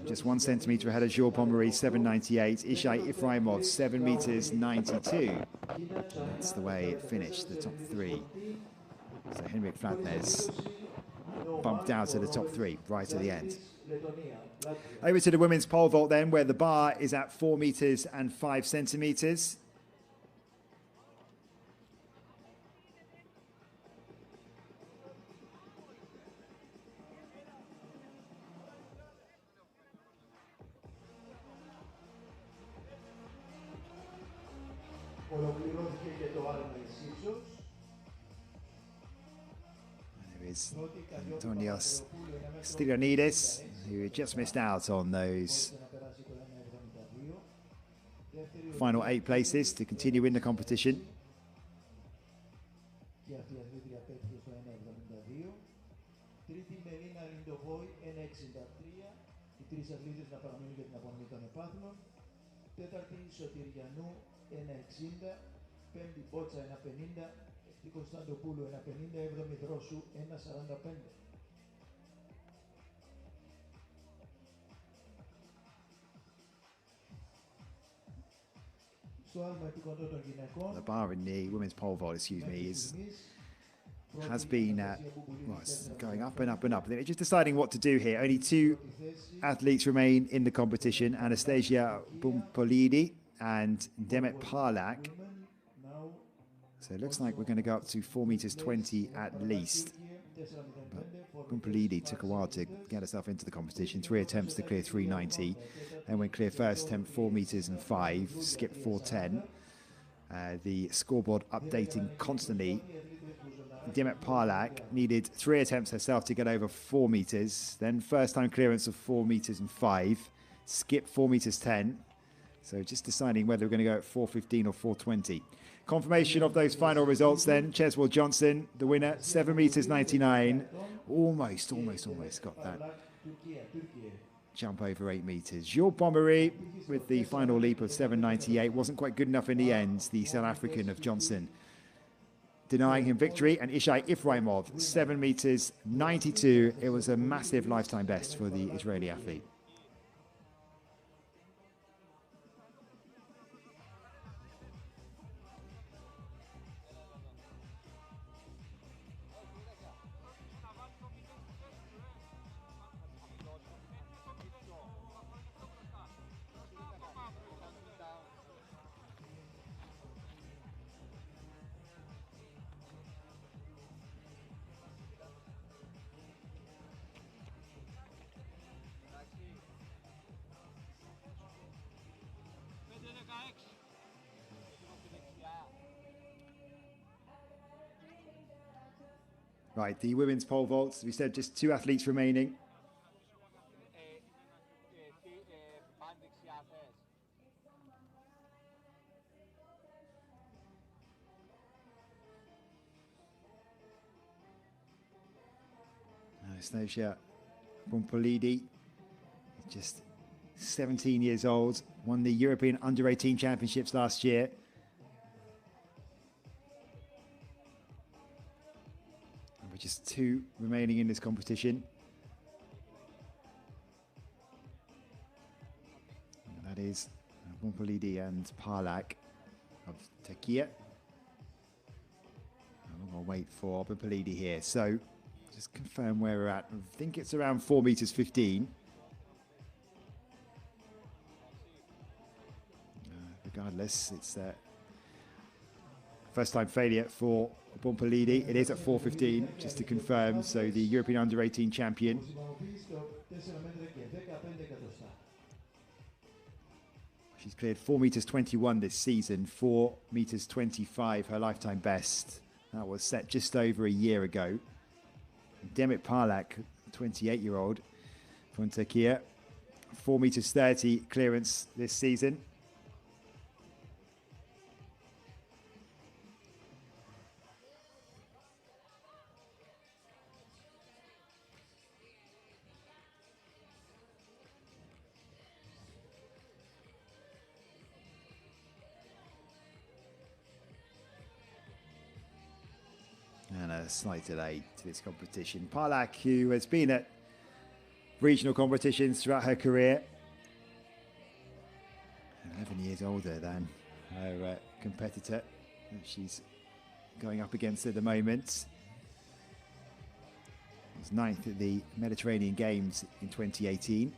Just 1 centimeter ahead of Jules Pommery, 7.98. Ishai Ifraimov, 7 meters 92. That's the way it finished, the top three. So Henrik Filathlitkos bumped out to the top three right at the end. Over to the women's pole vault then, where the bar is at 4 meters and 5 centimeters. There is Antonios Stylianidis, who just missed out on those final 8 places to continue in the competition. Πέμπτη Μπότσα 1.50, η Κωνσταντοπούλου 1.50, έβδομη Δρόσου 1.45. Στο άλμα επικοντό των γυναικών, The bar in the women's pole vault, has been well, it's going up and up and up. They're just deciding what to do here. Only 2 athletes remain in the competition: Anastasia Bumpolidi and Demet Parlak. So it looks like we're going to go up to 4 meters 20 at least. But Bumpolidi took a while to get herself into the competition. 3 attempts to clear 390. And went clear first attempt 4 meters and 5, skipped 410. The scoreboard updating constantly. Demet Parlak needed 3 attempts herself to get over 4 meters. Then first time clearance of 4 meters and 5, skipped 4 meters 10. So just deciding whether we're going to go at 4.15 or 4.20. Confirmation of those final results then. Cheswell Johnson, the winner, 7 meters 99. Almost got that jump over 8 meters. Jules Pommery with the final leap of 7.98. Wasn't quite good enough in the end. The South African of Johnson denying him victory. And Ishai Ifraimov, 7 meters 92. It was a massive lifetime best for the Israeli athlete. Right, the women's pole vaults, we said just 2 athletes remaining. Anastasia Bumpolidi, just 17 years old, won the European Under-18 Championships last year. With just 2 remaining in this competition. And that is Bumpolidi and Parlak of Turkey. I'm going to wait for Bumpolidi here. So, just just confirm where we're at. I think it's around 4 meters 15. Regardless, it's first time failure for Bumpalidi. It is at 4:15, just to confirm. So the European Under-18 champion. She's cleared 4 meters 21 this season, 4 meters 25, her lifetime best. That was set just over a year ago. Demet Parlak, 28-year-old from Turkey, 4 meters 30 clearance this season. And a slight delay to this competition. Parlak, who has been at regional competitions throughout her career, 11 years older than her competitor that she's going up against at the moment. Was 9th at the Mediterranean Games in 2018.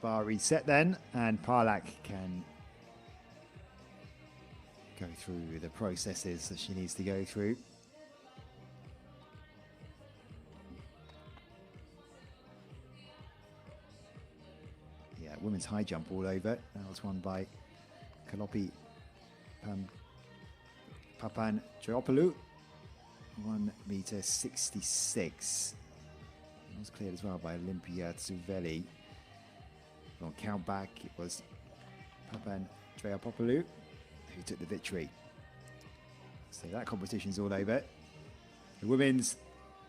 Bar reset then, and Parlak can go through the processes that she needs to go through. Yeah, women's high jump all over. That was won by Kalopi Papan-Georgiou, 1 meter 66. That was cleared as well by Olympia Tsouvelli. On count back, it was Papan-Georgiou who took the victory. So that competition's all over. The women's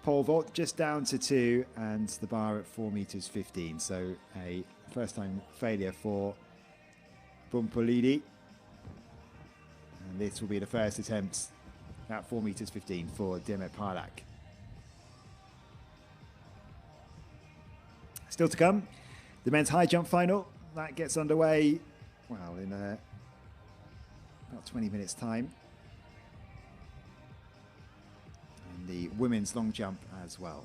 pole vault just down to 2, and the bar at 4 meters 15. So a first-time failure for Bumpalidi, and this will be the first attempt at 4 meters 15 for Demet Parlak. Still to come, the men's high jump final. That gets underway, well, in about 20 minutes time. And the women's long jump as well.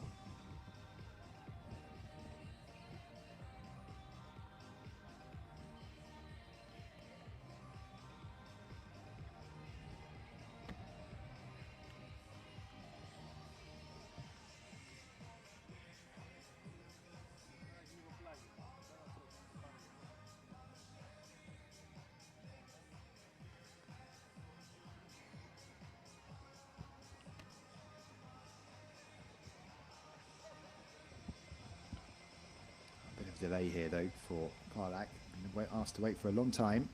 Delay here though for Parlak. Asked to wait for a long time,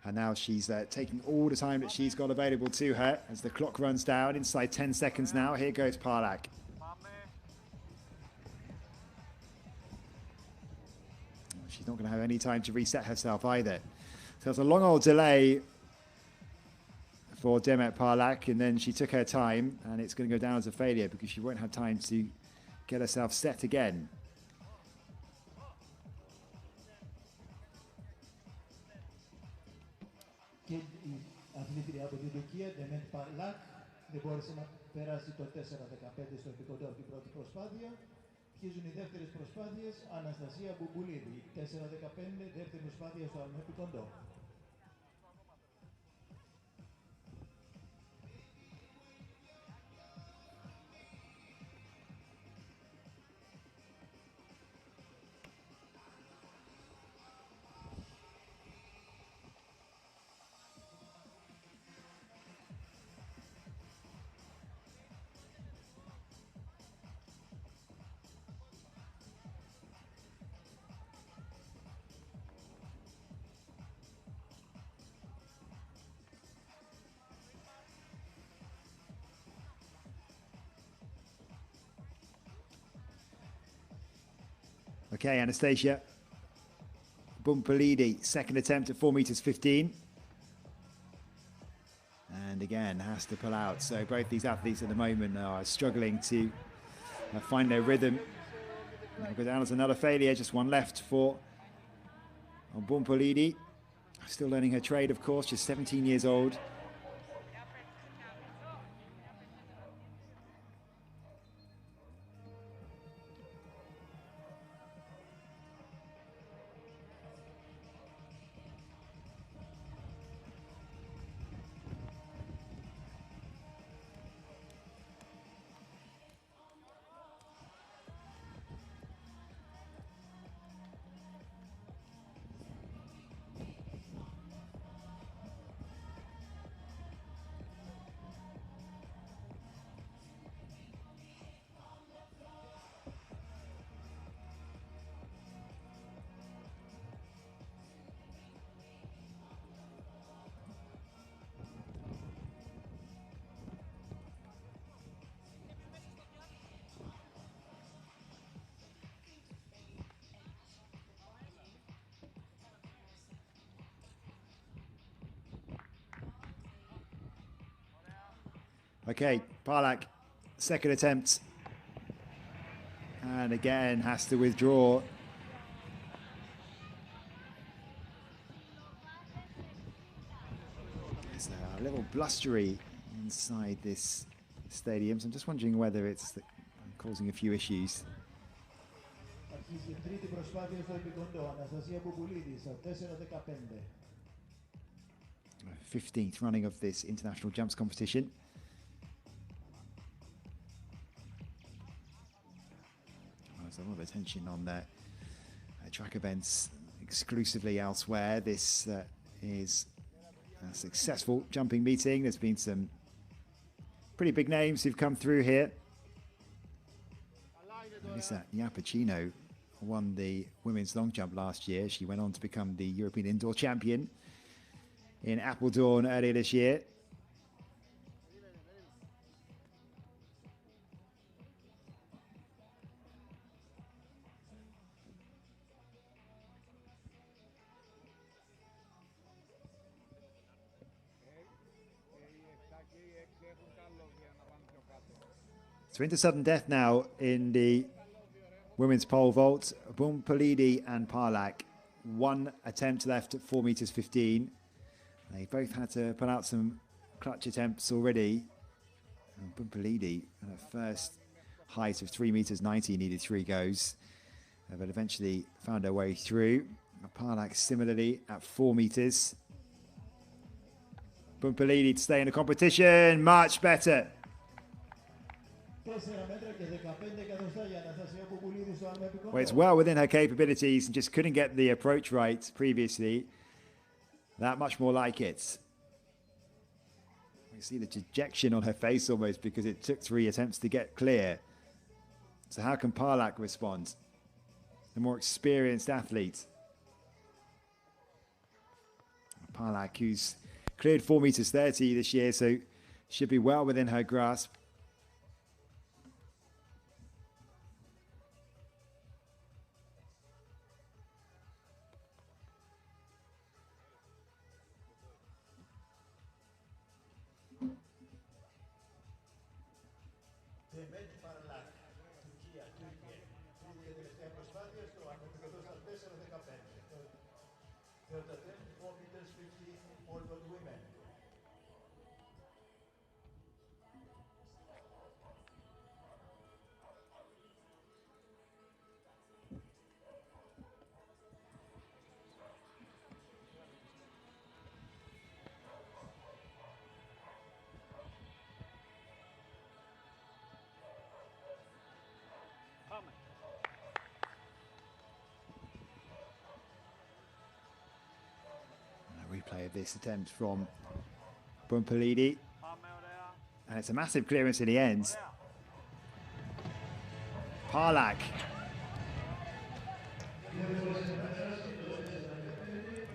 and now she's taking all the time that she's got available to her as the clock runs down. Inside 10 seconds now. Here goes Parlak. She's not going to have any time to reset herself either. So it's a long old delay for Demet Parlak, and then she took her time, and it's going to go down as a failure because she won't have time to get herself set again. Και η αθλήτρια από την Τουρκία, Demet Parlak, δεν μπόρεσε να περάσει το 4.15 στο επικοντό από την πρώτη προσπάθεια. Αρχίζουν οι δεύτερες προσπάθειες. Αναστασία Μπουμπουλίδη, 4.15, δεύτερη προσπάθεια στο άλλο επικοντό. Okay, Anastasia Bumpalidi, second attempt at 4 meters 15. And again, has to pull out. So both these athletes at the moment are struggling to find their rhythm. They'll go down as another failure, just one left for Bumpalidi. Still learning her trade, of course, just 17 years old. Okay, Parlak, second attempt. And again, has to withdraw. It's a little blustery inside this stadium, so I'm just wondering whether it's causing a few issues. 15th running of this international jumps competition. There's a lot of attention on the track events exclusively elsewhere. This is a successful jumping meeting. There's been some pretty big names who've come through here. Alyssa Iapicino won the women's long jump last year. She went on to become the European indoor champion in Apeldoorn earlier this year. So into sudden death now in the women's pole vault. Bumpalidi and Parlak, one attempt left at 4 meters 15. They both had to put out some clutch attempts already. Bumpalidi at a first height of 3 meters 90 needed 3 goes, but eventually found her way through. Parlak similarly at 4 meters. Bumpalidi to stay in the competition, much better. Well, it's well within her capabilities and just couldn't get the approach right previously. That much more like it. You see the dejection on her face almost because it took 3 attempts to get clear. So how can Parlak respond? The more experienced athlete. Parlak, who's cleared 4 meters 30 this year, so should be well within her grasp. Replay of this attempt from Bumpalidi, and it's a massive clearance in the end. Parlak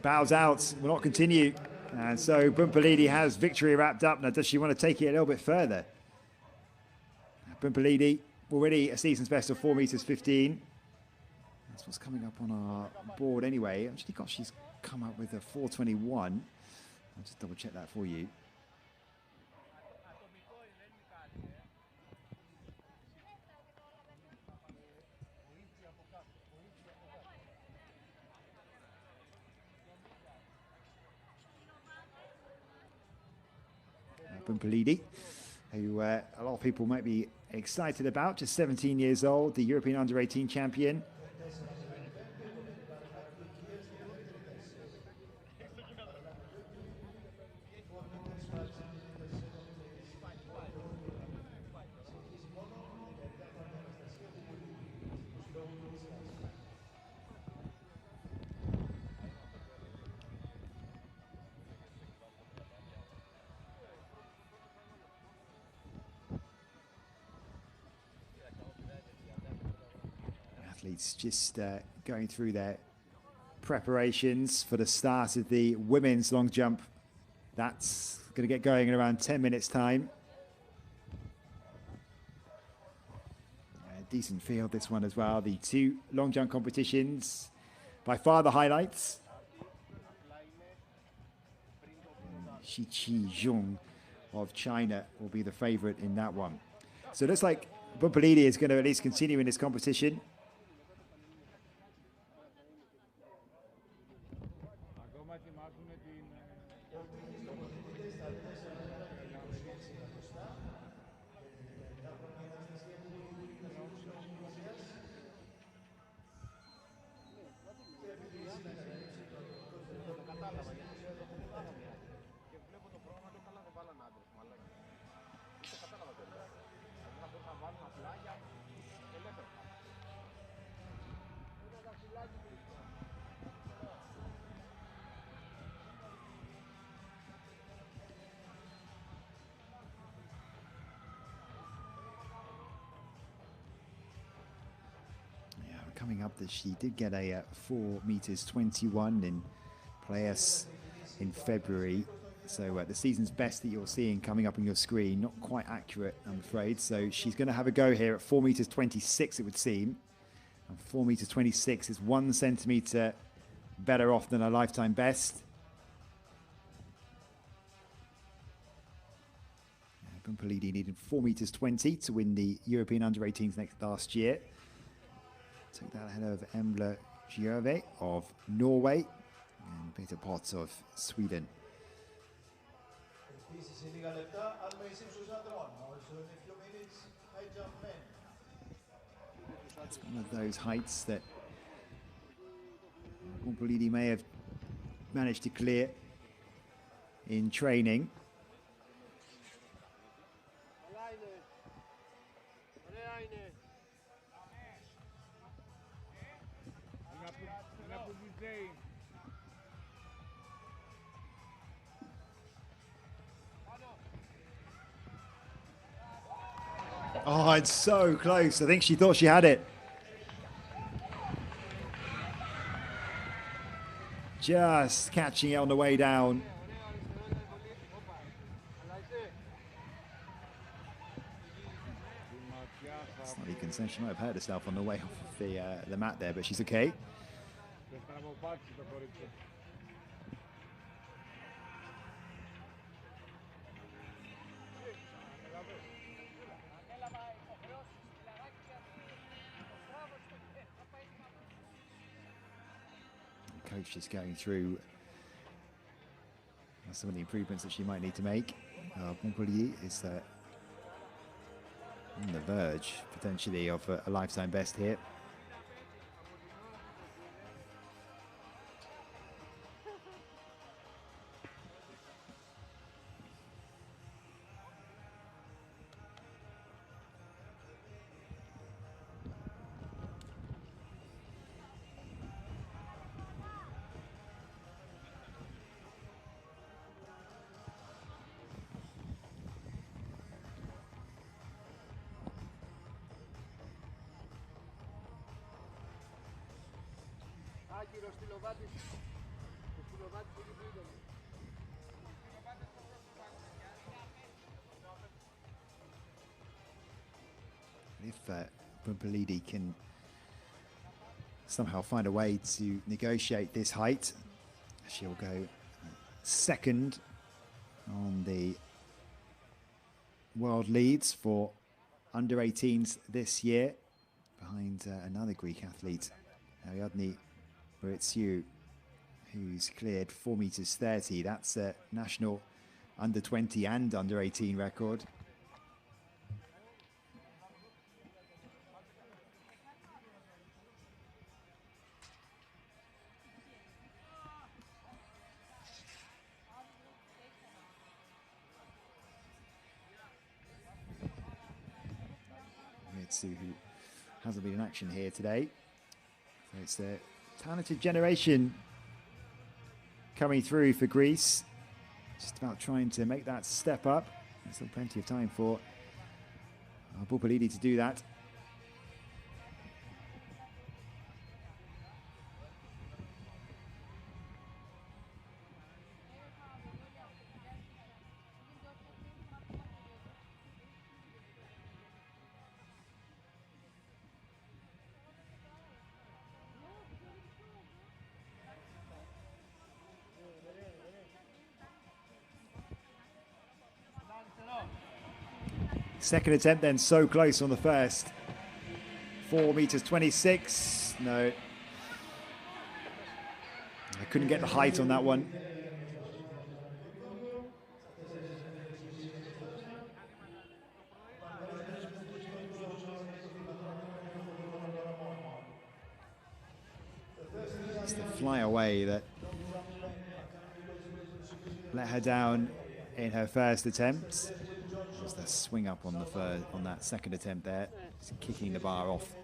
bows out, will not continue, and so Bumpalidi has victory wrapped up. Now, does she want to take it a little bit further? Bumpalidi already a season's best of 4 meters 15. That's what's coming up on our board anyway. Actually, gosh, she's come up with a 4:21. I'll just double check that for you. Bumpalidi, who a lot of people might be excited about, just 17 years old, the European Under-18 champion. Athletes just going through their preparations for the start of the women's long jump. That's going to get going in around 10 minutes time. A decent field this one as well. The two long jump competitions, by far the highlights. Shi Qizhong of China will be the favorite in that one. So it looks like Bumpalidi is going to at least continue in this competition. Coming up, that she did get a 4 meters 21 in Playas in February. So the season's best that you're seeing coming up on your screen, not quite accurate, I'm afraid. So she's going to have a go here at 4 meters 26, it would seem. And 4 meters 26 is 1 centimeter better off than a lifetime best. Bumpalidi needed 4 meters 20 to win the European Under-18s last year. Took that ahead of Embla Giove of Norway and Peter Potts of Sweden. It's one of those heights that Bumpalidi may have managed to clear in training. Oh, it's so close. I think she thought she had it. Just catching it on the way down. Slightly concerned. She might have hurt herself on the way off of the mat there, but she's okay. Coach is going through some of the improvements that she might need to make. Bumpalidi is on the verge, potentially, of a lifetime best here. If Bumpalidi can somehow find a way to negotiate this height, she'll go second on the world leads for under-18s this year, behind another Greek athlete, Ariadne Boritsiou, who's cleared 4 meters 30. That's a national under 20 and under 18 record. Who hasn't been in action here today. So it's a talented generation coming through for Greece. Just about trying to make that step up. There's still plenty of time for Bupalidi to do that. Second attempt then so close on the first. 4 meters 26. No. I couldn't get the height on that one. It's the flyaway that let her down in her first attempt. Just the swing up on that second attempt there, just kicking the bar off.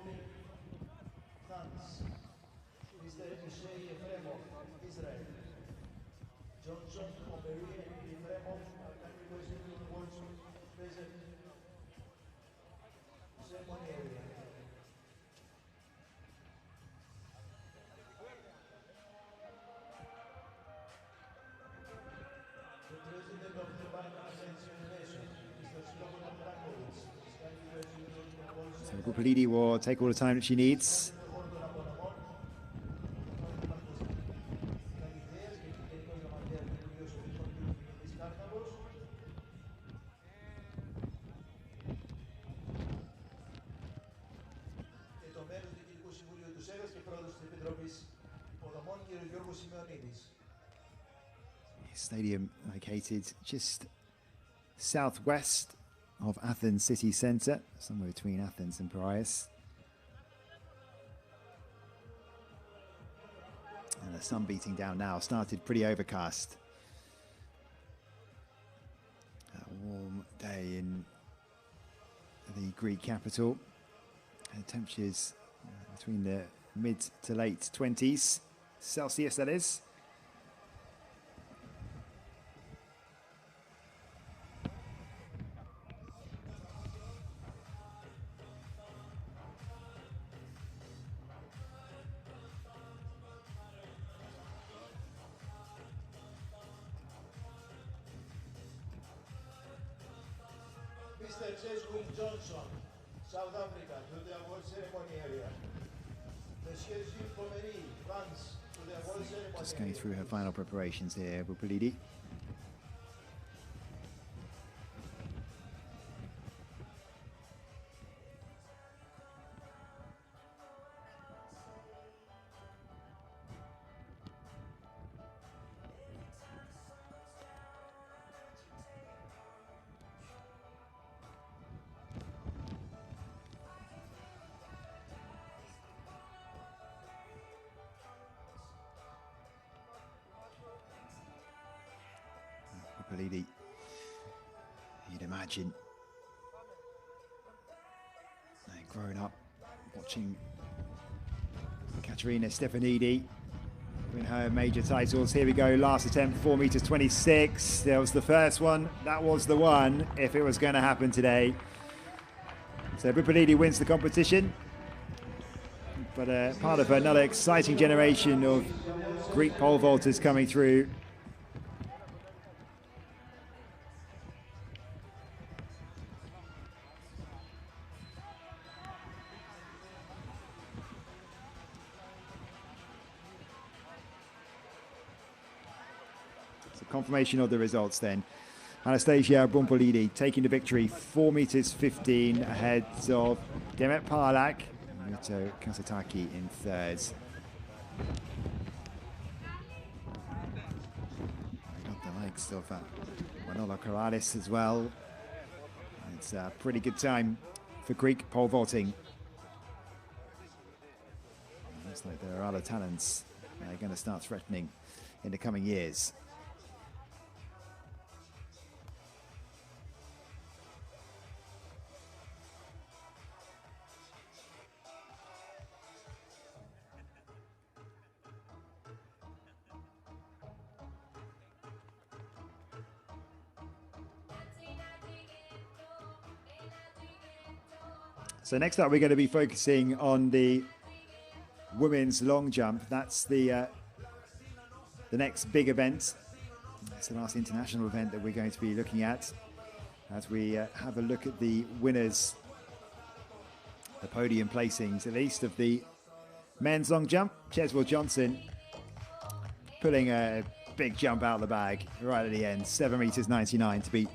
Bupalidi will take all the time that she needs. Stadium located just southwest of Athens city centre, somewhere between Athens and Piraeus. And the sun beating down now, started pretty overcast. A warm day in the Greek capital. And temperatures between the mid to late 20s Celsius, that is. South Africa, to the award ceremony area. Just going through her final preparations here, Bupalidi. Bupalidi, you'd imagine, growing up watching Katerina Stefanidi win her major titles. Here we go, last attempt, 4 meters 26. That was the first one. That was the one if it was going to happen today. So Bupalidi wins the competition, but part of another exciting generation of Greek pole vaulters coming through. Confirmation of the results then. Anastasia Bupalidi taking the victory, 4 meters 15 ahead of Demet Parlak and Mito Kasataki in third. I got the likes of Manolo Corrales as well. It's a pretty good time for Greek pole vaulting. Looks like there are other talents that are going to start threatening in the coming years. So next up, we're going to be focusing on the women's long jump. That's the next big event. It's the last international event that we're going to be looking at as we have a look at the winners, the podium placings, at least, of the men's long jump. Cheswell Johnson pulling a big jump out of the bag right at the end, 7 meters 99 to beat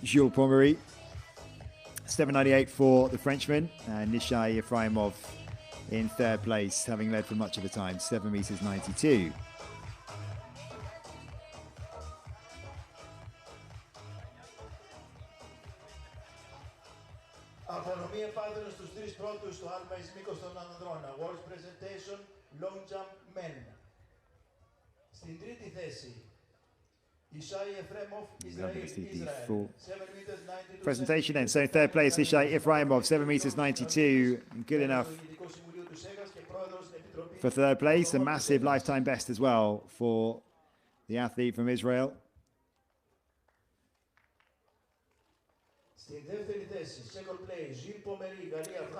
Jules Pommery. 7.98 for the Frenchman, and Nishai Efraimov in third place, having led for much of the time, 7 meters 92. Απονομή επάδρων στους τρεις πρώτους του άλμα εις μήκος των ανδρών. Awards presentation, long jump men. Στην τρίτη θέση, Presentation then. So in third place, Ishai Efraimov, 7 meters 92, good enough for third place. A massive lifetime best as well for the athlete from Israel.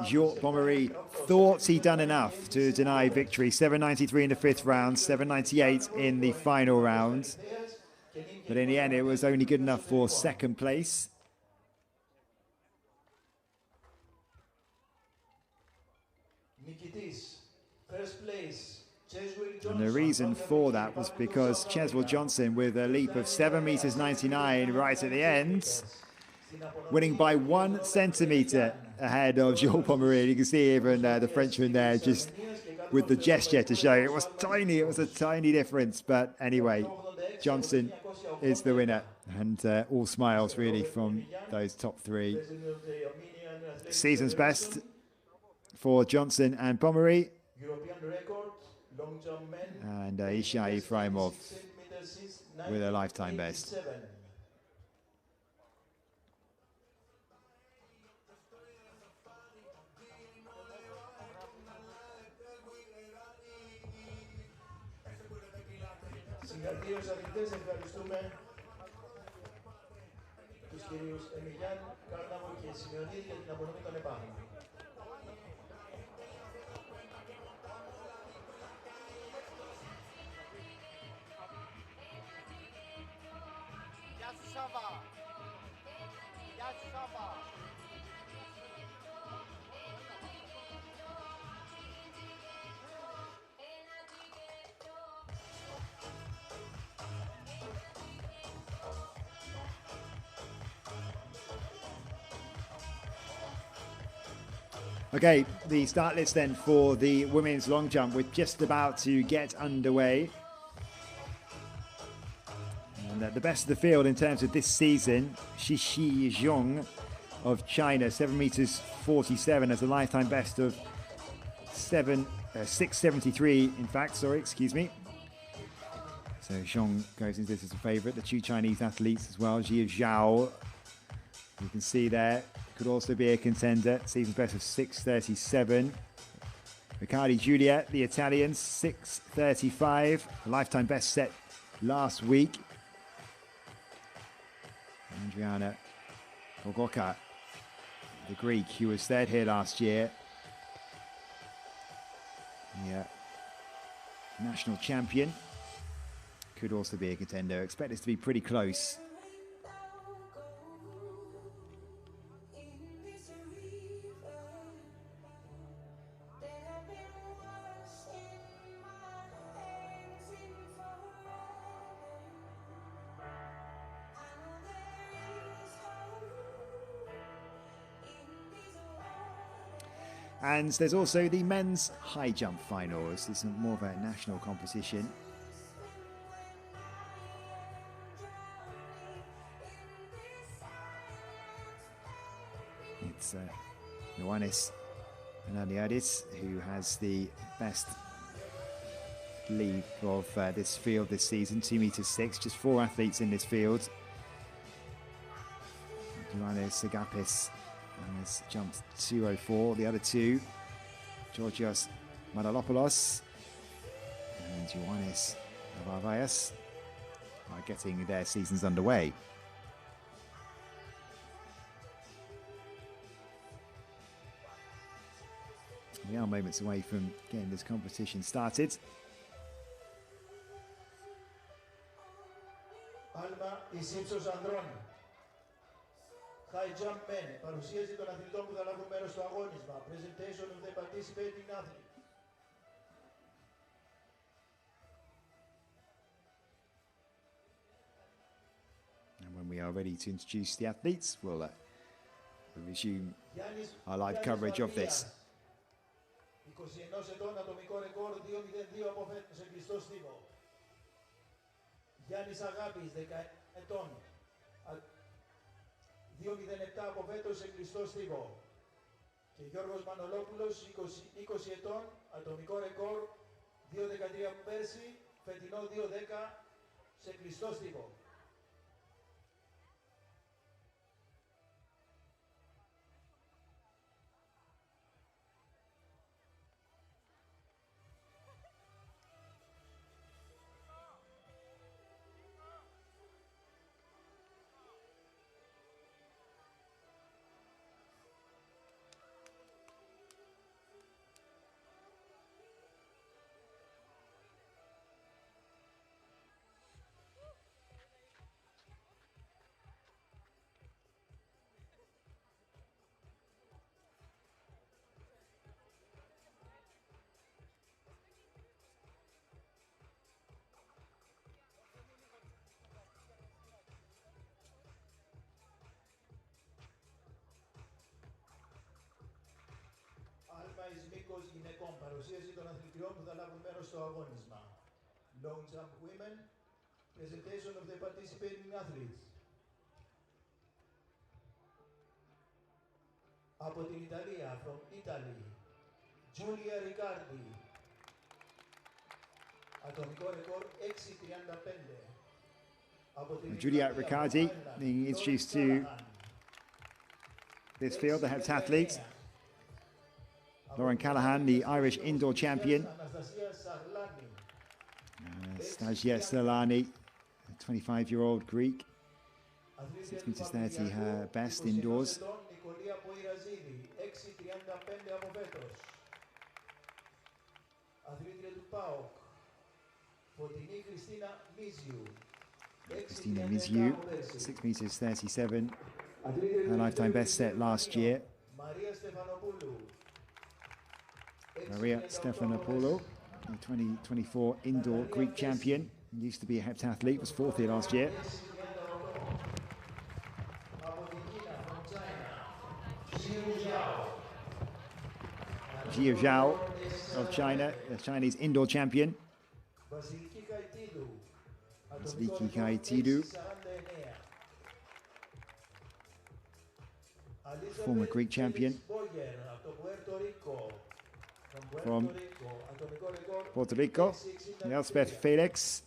Jules Pommery thought he'd done enough to deny victory. 7.93 in the fifth round, 7.98 in the final round. But in the end, it was only good enough for second place. And the reason for that was because Cheswell Johnson, with a leap of 7 meters 99 right at the end, winning by 1 centimeter ahead of Jules Pommery. You can see even the Frenchman there just with the gesture to show it was tiny. It was a tiny difference. But anyway, Johnson is the winner, and all smiles really from those top three. Season's best for Johnson and Pommery, and Ishai Efraimov with a lifetime best. Συγχαρητήρια αθλητές, ευχαριστούμε τους κυρίους Εμιλιάν, Κάρναβο και Σημειονίδη για την απονομή των επάνων. Γεια σου Σάβα! Γεια σου Σάβα! Okay, the start list then for the women's long jump. We're just about to get underway. And the best of the field in terms of this season, Shishi Zhong of China, 7 meters 47 as a lifetime best of 673, in fact, excuse me. So Zhong goes into this as a favorite. The two Chinese athletes as well, Jia Zhao, you can see there, could also be a contender. Season's best of 637. Riccardi Giulia, the Italians, 635. A lifetime best set last week. Andriana Gogoka, the Greek, who was third here last year. Yeah, national champion. Could also be a contender. Expect this to be pretty close. And there's also the men's high jump finals. This is more of a national competition. It's Ioannis Filathlitkos who has the best lead of this field this season, 2 meters 6, just 4 athletes in this field. Ioannis Agapis has jumped 2:04. The other two, Georgios Manolopoulos and Ioannis Avavaias, are getting their seasons underway. We are moments away from getting this competition started. Άλμα εις ύψος ανδρών. High jump men. Παρουσίαση των αθλητών που θα λάβουν μέρος στο αγώνισμα. Presentation of the participating athlete. And when we are ready to introduce the athletes, we'll resume our live coverage of this. 21 ετών ατομικό ρεκόρ 2.02 αποφέτων σε κλειστό στίβο. Γιάννης Αγάπης 10 ετών 2.07 αποφέτων σε κλειστό στίβο. Και Γιώργος Μανολόπουλος 20 ετών ατομικό ρεκόρ 2.13 πέρσι, φετινό 2.10 σε κλειστό στίβο. Άλμα εις μήκος γυναικών. Παρουσίαση των αθλητριών που θα λάβουν μέρος στο αγώνισμα. Long jump women. Presentation of the participating athletes. Από την Ιταλία, from Italy, Giulia Riccardi. Ατομικό ρεκόρ 6.35. Giulia Riccardi being introduced to this field, the heptathlete. Lauren Callahan, the Irish indoor champion. Stasia Solani, a 25-year-old Greek. 6 meters 30, her best indoors. Christina Miziou, 6 meters 37, her lifetime best set last year. Maria Stefanopoulou, the 2024 indoor Greek champion, used to be a heptathlete, was 4th here last year. Jiu Zhao of China, the Chinese indoor champion. Vasiliki Kaitidu, former Greek champion from Puerto Rico. Elspeth Felix,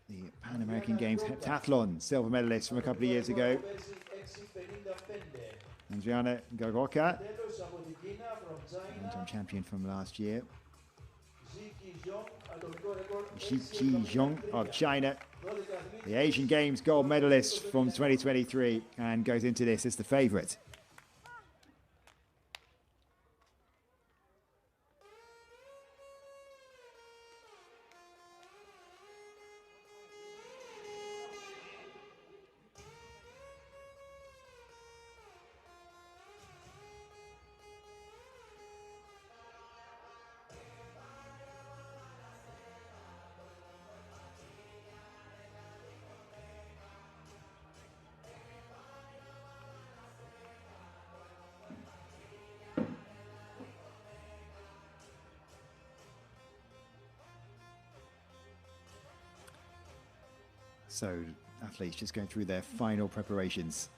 the Pan American Games heptathlon silver medalist from a couple of years ago. Andriana Gagoka, long-time champion from last year. Xi Zhong of China, the Asian Games gold medalist from 2023, and goes into this as the favourite. So athletes just going through their final preparations.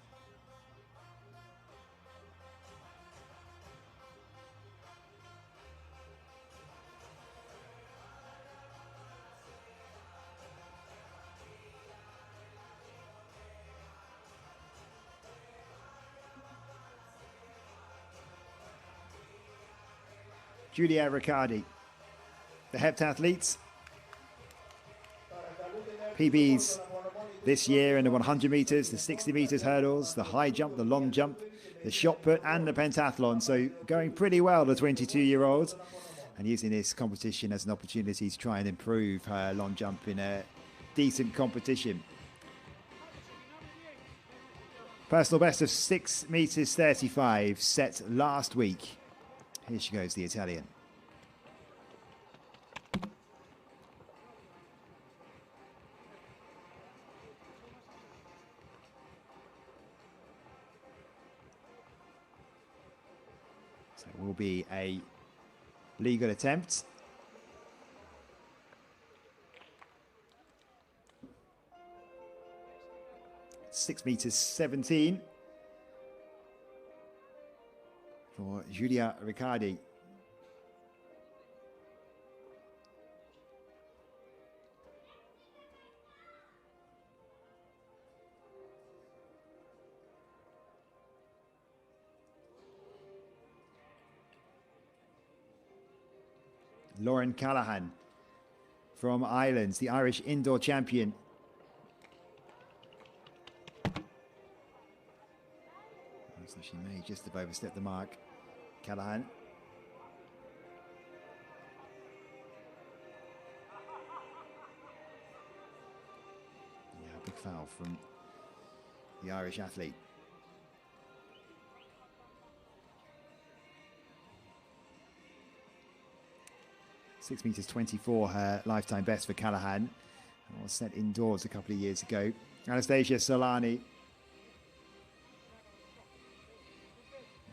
Giulia Riccardi. The heptathletes, PBs this year in the 100 metres, the 60 metres hurdles, the high jump, the long jump, the shot put and the pentathlon. So going pretty well, the 22-year-old, and using this competition as an opportunity to try and improve her long jump in a decent competition. Personal best of 6 metres 35 set last week. Here she goes, the Italian. So it will be a legal attempt. Six metres 17 for Giulia Riccardi. Lauren Callahan from Ireland, the Irish indoor champion. So she may just have overstepped the mark. Callahan. Yeah, big foul from the Irish athlete. Six metres 24, her lifetime best for Callahan. It was set indoors a couple of years ago. Anastasia Solani.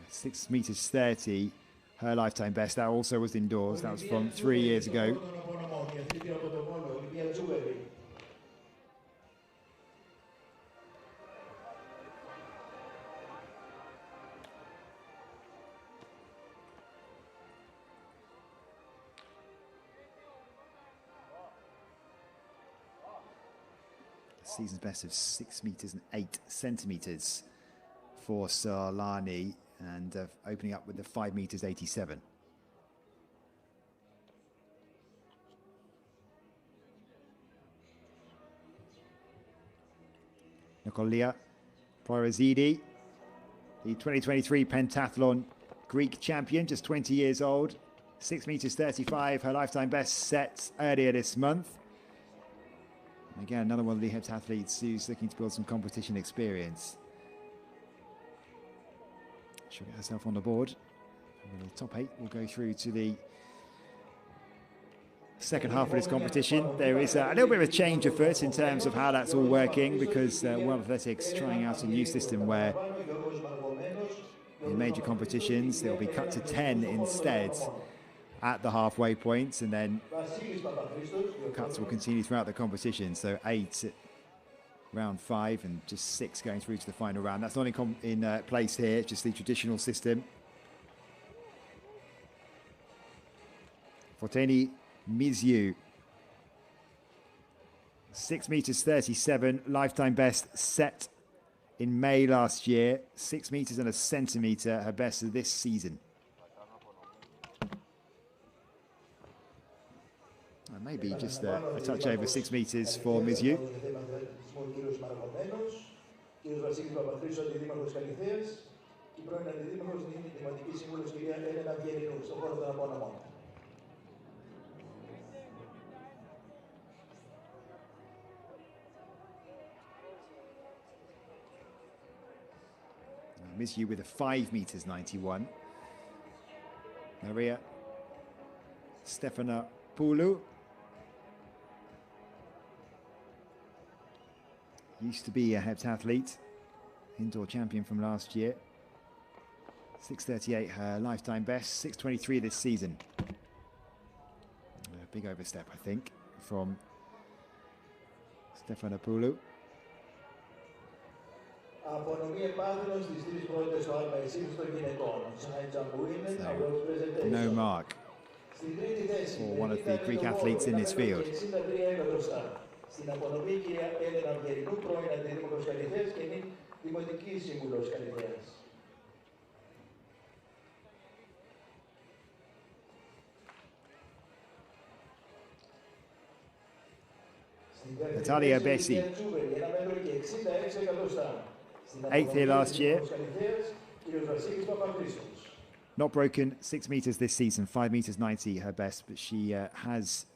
6 metres 30, her lifetime best. That also was indoors. That was from 3 years ago. Season's best of 6 metres and 8 centimetres for Solani, and opening up with the 5 metres 87. Nicolia Porazidi, the 2023 pentathlon Greek champion, just 20 years old. 6 metres 35, her lifetime best set earlier this month. And again, another one of the heptathletes who's looking to build some competition experience. She'll get herself on the board. And the top 8 will go through to the second half of this competition. There is a little bit of a change of foot in terms of how that's all working, because World Athletics trying out a new system where in major competitions they'll be cut to 10 instead at the halfway points, and then cuts will continue throughout the competition. So 8 at round 5 and just 6 going through to the final round. That's not in place here, it's just the traditional system. Forteni Miziu, 6 metres 37, lifetime best set in May last year. 6 metres and a centimetre, her best of this season. Maybe just a touch over 6 metres for Miziu. Miziu with a 5 metres 91. Maria Stefanopoulou. Used to be a heptathlete, indoor champion from last year. 6:38 her lifetime best, 6:23 this season. A big overstep, I think, from Stefanopoulou. So, no mark for one of the Greek athletes in this field. Στην απονομή η κυρία Έλενα Αυγερινού, πρώην αντιδήμαρχος Καλιθέας και νυν δημοτική σύμβουλος Καλιθέας. Natalia Bessi. 8th here last year. Not broken 6 meters this season, 5 meters 90 her best, but she has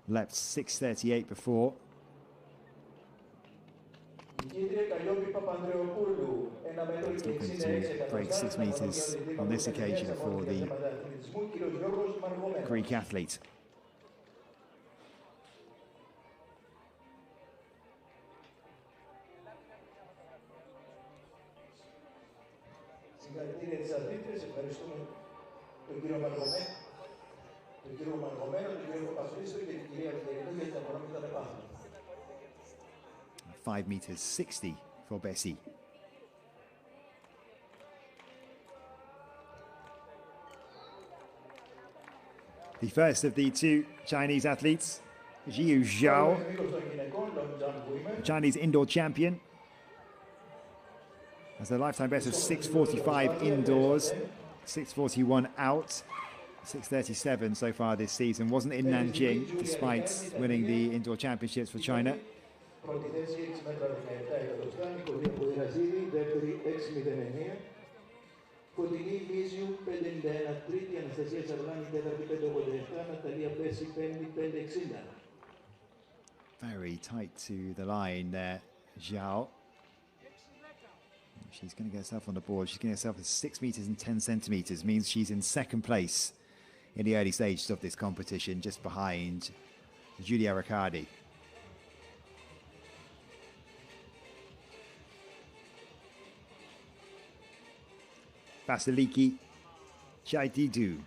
leapt 6:38 before. She's not going to break 6 meters on this occasion for the Greek athlete. Συγχαρητήρια τις αθλήτριες, ευχαριστούμε τον κύριο Μαργομένο, τον κύριο Παπαχρήστο και την κυρία Βτερινού για την απονομή των επάθλων. 5 meters 60 for Bessi. The first of the two Chinese athletes, Jiu Zhao, the Chinese indoor champion, has a lifetime best of 6:45 indoors, 6:41 out, 6:37 so far this season. Wasn't in Nanjing despite winning the indoor championships for China. Very tight to the line there, Zhao. She's going to get herself on the board. She's getting herself at 6 meters and 10 centimeters. Means she's in second place in the early stages of this competition, just behind Giulia Riccardi. Vasiliki Chaitidou.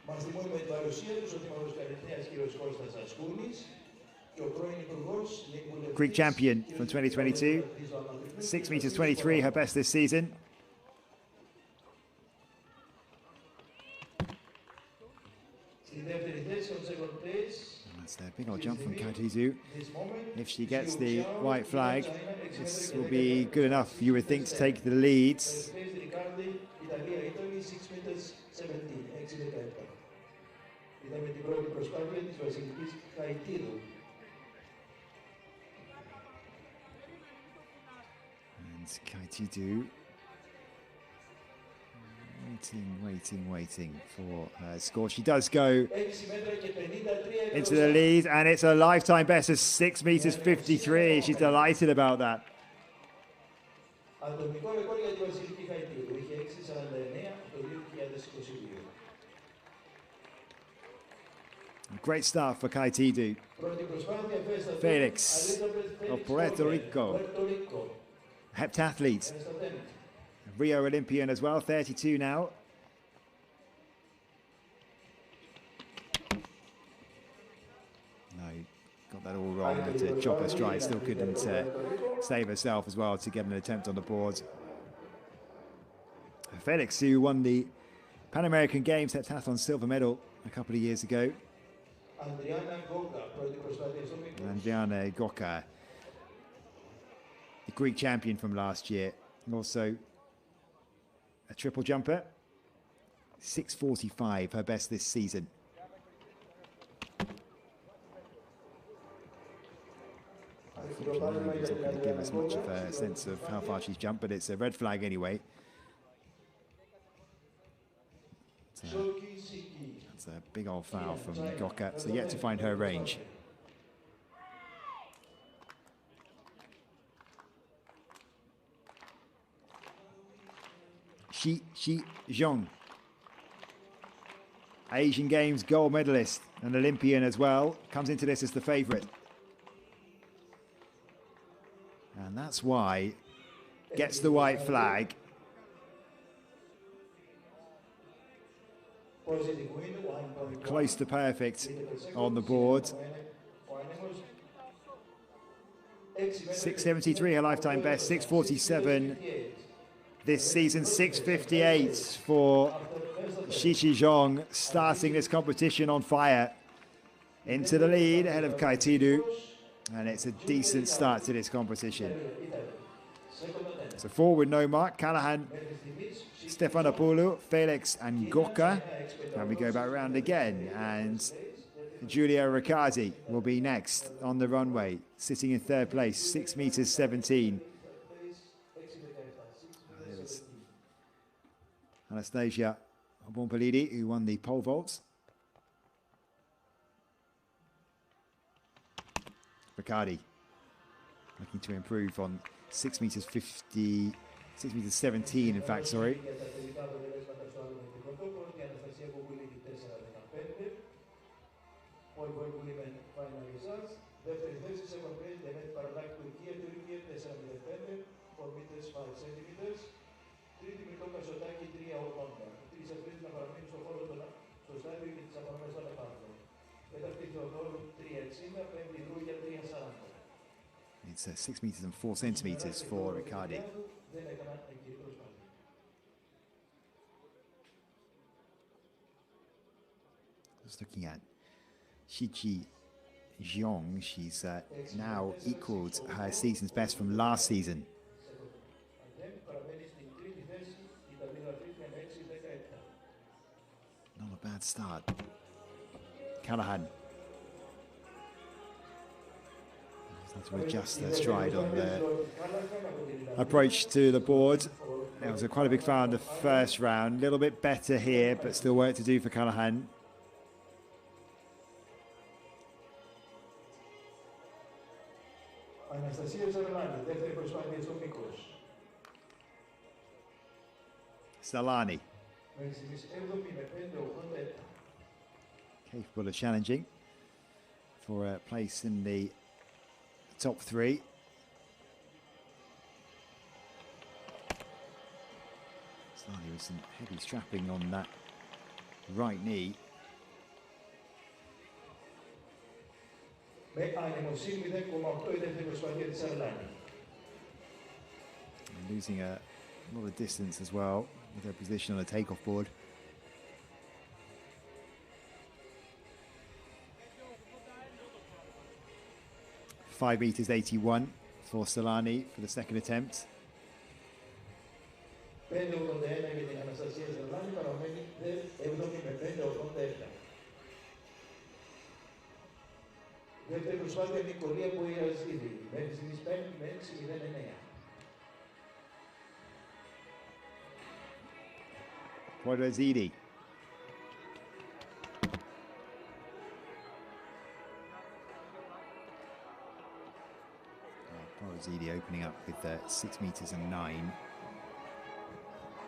Greek champion from 2022. 6 meters 23, her best this season. That's a big old jump from Chaitidou. If she gets the white flag, this will be good enough, you would think, to take the leads. And Chaitidou waiting for her score. She does go into the lead, and it's a lifetime best of 6 meters 53. She's delighted about that. Great start for Chaitidou. Felix of Puerto Rico, heptathlete, Rio Olympian as well, 32 now. No, got that all wrong, but chopper stride still couldn't save herself as well to get an attempt on the board. Felix, who won the Pan American Games heptathlon silver medal a couple of years ago. Andriana Goka, the Greek champion from last year, also a triple jumper. 6:45, her best this season. Unfortunately, it's not going to give us much of a sense of how far she's jumped, but it's a red flag anyway. That's a big old foul from Goka, so yet to find her range. Shi Zhong, Asian Games gold medalist, an Olympian as well, comes into this as the favourite. And that's why gets the white flag. Close to perfect on the board. 6:73 her lifetime best, 6:47 this season, 6:58 for Shi Zhong, starting this competition on fire. Into the lead ahead of Chaitidou, and it's a decent start to this competition. So forward no mark, Callahan, Stefanopoulou, Felix and Goka. And we go back around again, and Giulia Riccardi will be next on the runway, sitting in third place, 6 meters 17. There's Anastasia Bonpalidi, who won the pole vault. Riccardi looking to improve on 6 meters 50, 6 meters 17, in fact, sorry. Δεύτερη θέση, second place, Demet Parlak, Τουρκία, 4,05, 4 meters 5 centimeters. Τρίτη, Μητώ Κασοτάκη, 3,80. Τρεις αυτές να παραμείνουν στο χώρο στο στάδιο και τις απονομές θα πάρουν. Τέταρτη, Θεοδόρου, 3,60, πέμπτη, Δρούγια, 3,40. It's 6 meters and 4 centimeters for Riccardi. Δεν έκαναν εκεί προσπάθεια. Just looking at Shichi Zhong, she's now equaled her season's best from last season. Not a bad start. Callahan has to adjust her stride on the approach to the board. There was quite a big foul in the first round. A little bit better here, but still work to do for Callahan. Αναστασία Ζαρλάνη, δεύτερη προσπάθεια στο μήκος. Salani. Μέχρι στιγμής 7η με 5,87. Capable of challenging for a place in the top 3. Salani with some heavy strapping on that right knee. Με ανεμοσύνη 0,8 η δεύτερη προσπάθεια της Ζαρλάνη. Losing a lot of distance as well with her position on the takeoff board. Five meters 81 for Solani for the second attempt. 5,81 για την Αναστασία Ζαρλάνη, παραμένει 7η με 5,87. Δεύτερη προσπάθεια Νικολία Μποϊαζίδη, μέχρι στιγμής 5η με 6,09. Boirazidi. Boirazidi opening up with 6 meters and 9.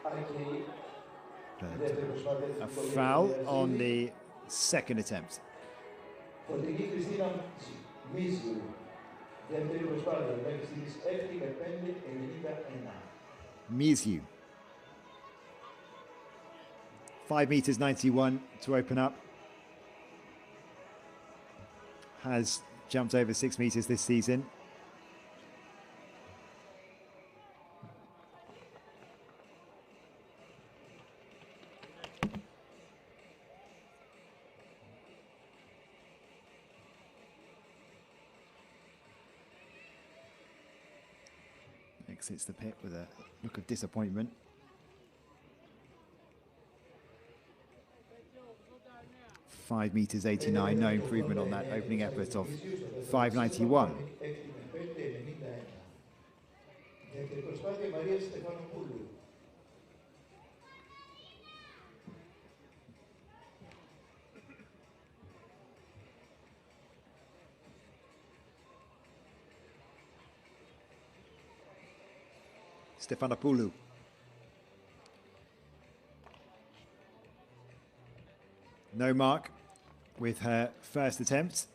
But a foul on the second attempt. Φωτεινή Κριστίνα Μίζου, δεύτερη προσπάθεια, μέχρι στιγμής 6η με 5,91. Mizu. 5 meters 91 to open up. Has jumped over 6 meters this season. Exits the pit with a look of disappointment. Five meters 89, no improvement on that opening effort of 591. Stefanopoulou. No mark with her first attempt.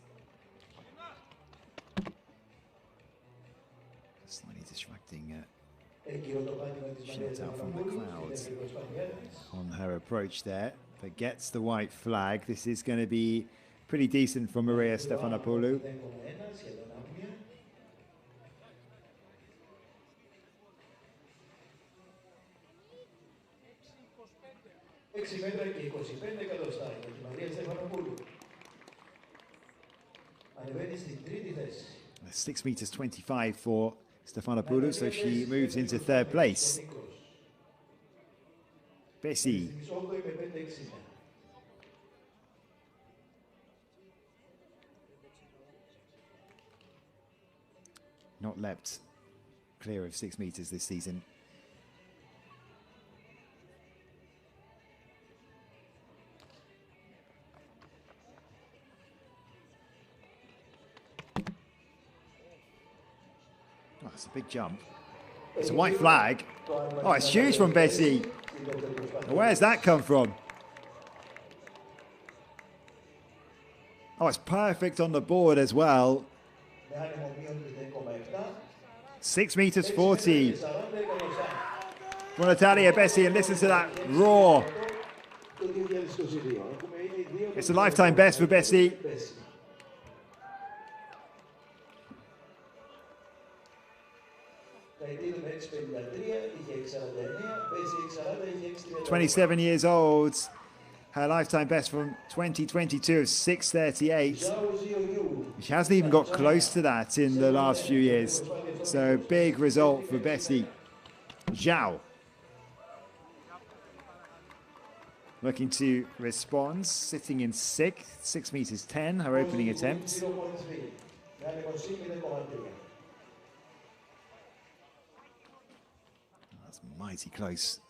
Slightly distracting shout out from the crowds on her approach there, but gets the white flag. This is going to be pretty decent for Maria Stefanopoulou. Μέτρα και 25 εκατοστά για τη Μαρία Στεφανοπούλου. Ανεβαίνει στην τρίτη θέση. 6 meters 25 for Stefanopoulou, so she moves into third place. Bessie. not leapt clear of 6 meters this season. Oh, it's a big jump. It's a white flag. Oh, it's huge from Bessie. Where's that come from? Oh, it's perfect on the board as well. 6 meters 40. For Natalia Bessie, and listen to that roar. It's a lifetime best for Bessie. "27 years old. Her lifetime best from 2022 of 6:38. She hasn't even got close to that in the last few years. So big result for Bessie. Zhao looking to respond, sitting in sixth, 6 meters 10, her opening attempt. That's mighty close.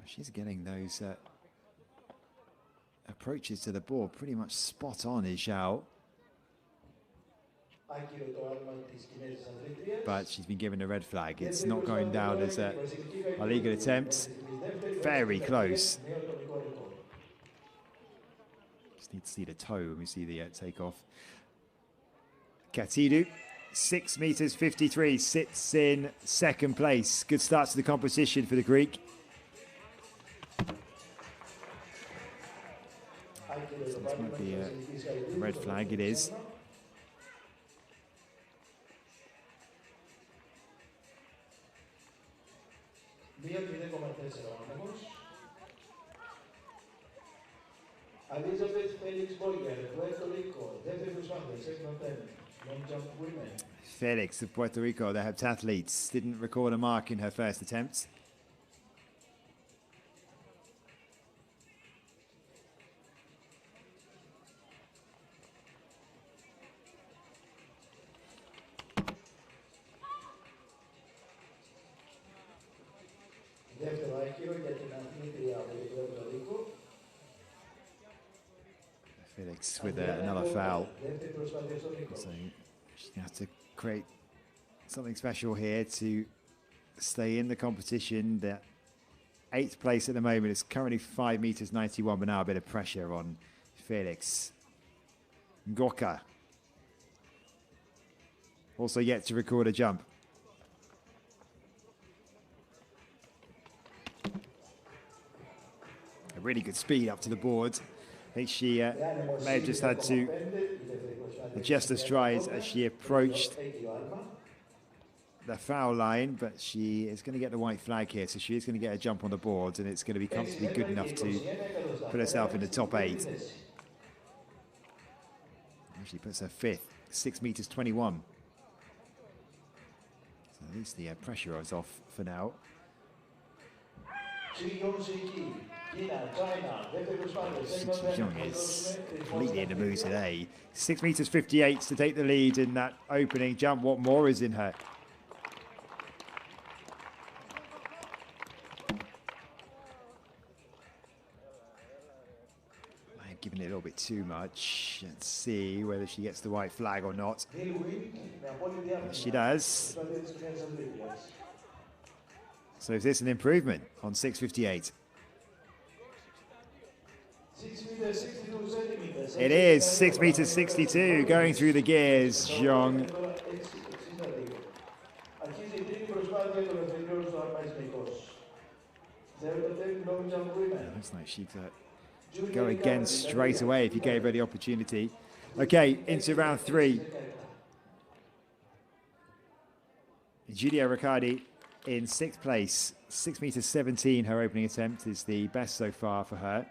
She's getting those approaches to the board pretty much spot on, is Zhao. But she's been given a red flag. It's not going down as a legal attempt. Very close. Just need to see the toe when we see the takeoff. Katidu, 6 meters 53, sits in second place. Good start to the competition for the Greek. So this might be a red flag. It is. Felix of Puerto Rico, the heptathletes, didn't record a mark in her first attempt. Felix with another foul. So she's going to have to create something special here to stay in the competition. The 8th place at the moment is currently 5 meters 91, but now a bit of pressure on Felix. Ngoka also yet to record a jump. A really good speed up to the board. I think she may have just had to adjust the strides as she approached the foul line, but she is going to get the white flag here, so she is going to get a jump on the board, and it's going to be comfortably good enough to put herself in the top 8. She puts her 5th, 6 meters 21. So at least the pressure is off for now. Young is completely in the mood today. 6 meters 58 to take the lead in that opening jump. What more is in her? I've given it a little bit too much. Let's see whether she gets the white flag or not. Yes, she does. So is this an improvement on 6:58? It is 6 meters 62 going through the gears. Zhong. Looks like she'd go again straight away if you gave her the opportunity. Okay, into round 3. Giulia Riccardi in 6th place. 6 meters 17, her opening attempt is the best so far for her.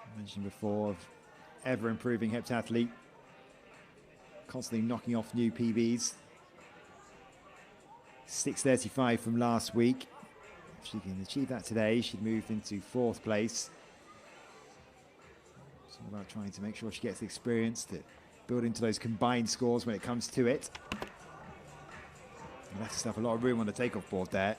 I mentioned before, ever improving heptathlete, constantly knocking off new PBs. 6:35 from last week. If she can achieve that today, she'd moved into 4th place. It's all about trying to make sure she gets the experience to build into those combined scores when it comes to it. And that's stuff, a lot of room on the takeoff board there.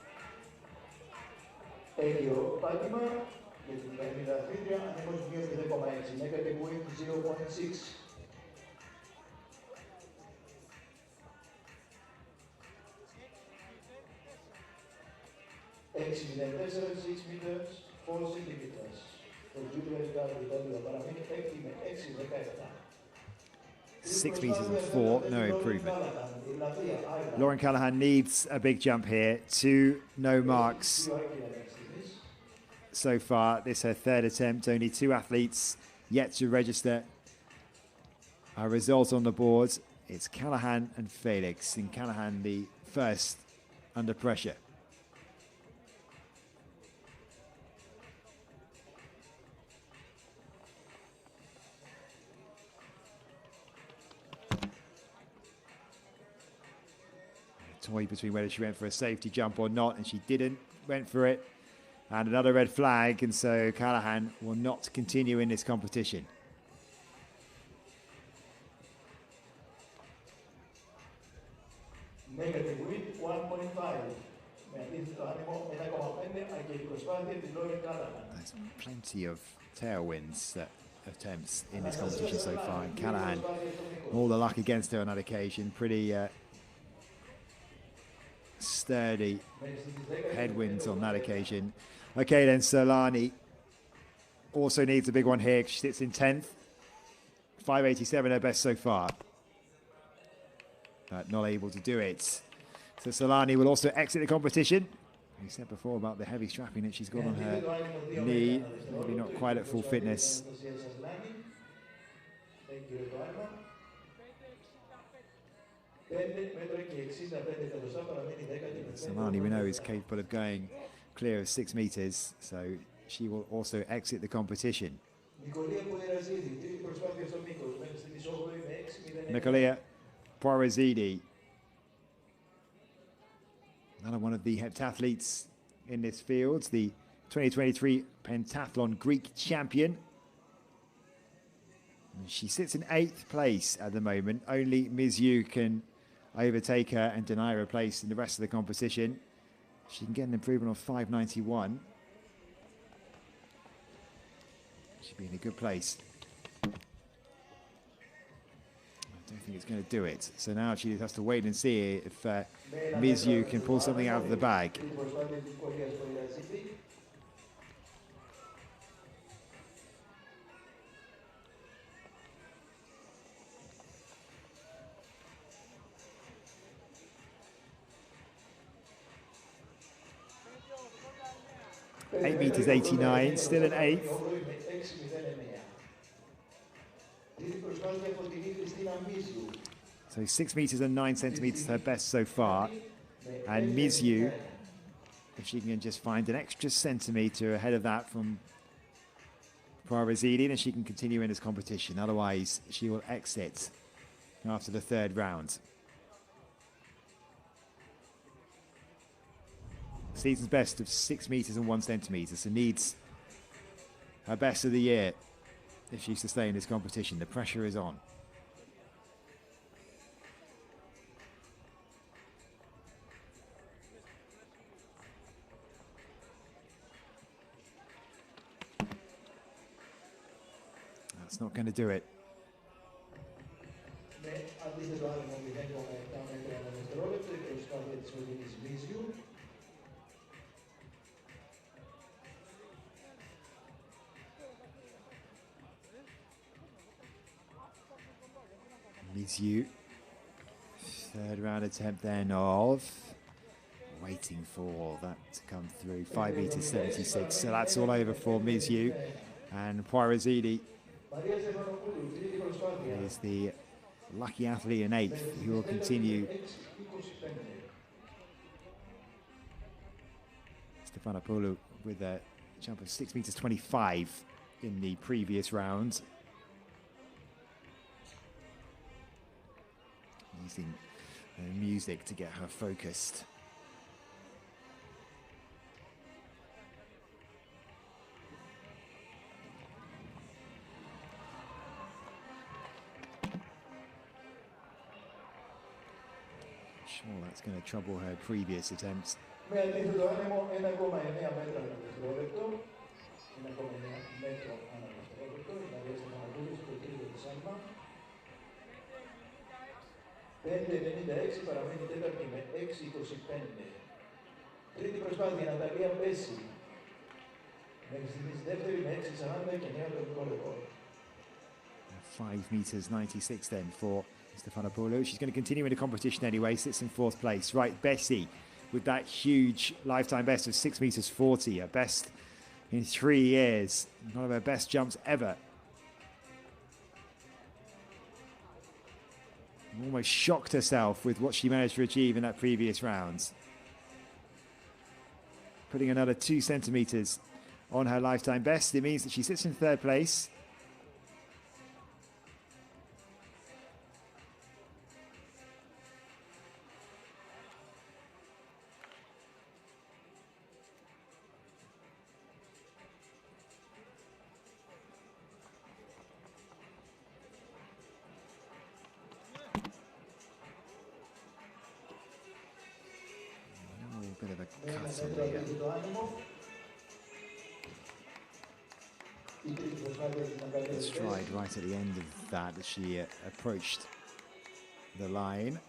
meters, 4 centimeters. For juniors WW παραμένει 6 με 6-17. 6 meters and 4, no improvement. Lauren Callahan needs a big jump here. 2 no marks so far. This is her third attempt. Only 2 athletes yet to register a result on the board. It's Callahan and Felix. And Callahan the first under pressure. Toy between whether she went for a safety jump or not, and she didn't, went for it, and another red flag, and so Callahan will not continue in this competition. Negative wind 1.5. There's plenty of tailwinds attempts in this competition so far, and Callahan, all the luck against her on that occasion. Pretty sturdy headwinds on that occasion. Okay then, Solani also needs a big one here. She sits in 10th. 587 her best so far. But not able to do it. So Solani will also exit the competition. We said before about the heavy strapping that she's got on her knee. Maybe not quite at full fitness. Solani, we know, is capable of going clear of 6 meters, so she will also exit the competition. Nicolia Poirazidi, another one of the heptathletes in this field, the 2023 pentathlon Greek champion. She sits in 8th place at the moment. Only Ms. Yu can overtake her and deny her place in the rest of the competition. She can get an improvement of 591. She'll be in a good place. I don't think it's going to do it. So now she has to wait and see if Ms. Yu can pull something out of the bag. Eight meters 89, still an 8th. So 6 meters and 9 centimeters her best so far. And Ms. Yu, if she can just find an extra centimeter ahead of that from Poirazidi, then she can continue in this competition. Otherwise, she will exit after the 3rd round. Season's best of 6 meters and 1 centimeter, so needs her best of the year if she's to stay in this competition. The pressure is on. That's not going to do it. Ms. Yu, 3rd round attempt then of waiting for that to come through. 5 meters 76, so that's all over for Ms. Yu. And Poirazidi is the lucky athlete in 8th who will continue. Stefanopoulou with a jump of 6 meters 25 in the previous round. Using music to get her focused. Sure, that's going to trouble her previous attempts. Με αντίθετο άνεμο 1,9 μέτρα ανά δευτερόλεπτο. 1,9 μέτρα ανά δευτερόλεπτο. Δηλαδή στο Παναγούλη στο τρίτο της άλμα. 5,96 παραμένει τέταρτη με 6,25. Τρίτη προσπάθεια Ναταλία Μπέση. Μέχρι στιγμής δεύτερη με 6,40 και νέο τοπικό ρεκόρ. 5 meters 96 then for Stephanopoulou. She's going to continue in the competition anyway, sits in 4th place. Right, Bessie with that huge lifetime best of 6 meters 40, her best in 3 years, one of her best jumps ever. Almost shocked herself with what she managed to achieve in that previous rounds. Putting another 2 centimeters on her lifetime best. It means that she sits in 3rd place. Bit of a cut on the stride right at the end of that as she approached the line.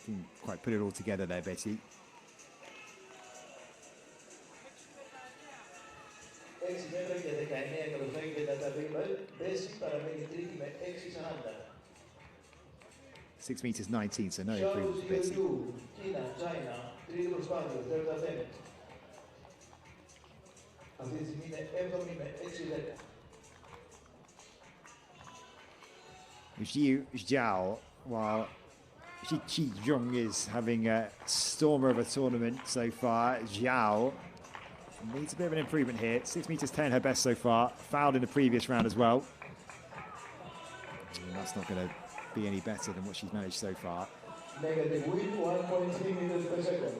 Didn't quite put it all together there, Betty. Six meters 19, so no improvement for Betty. Xiu Zhao, while Qi Jung is having a stormer of a tournament so far, Zhao needs a bit of an improvement here. 6 meters 10, her best so far. Fouled in the previous round as well. And that's not going to be any better than what she's managed so far. Negative wind 1.3 meters per second.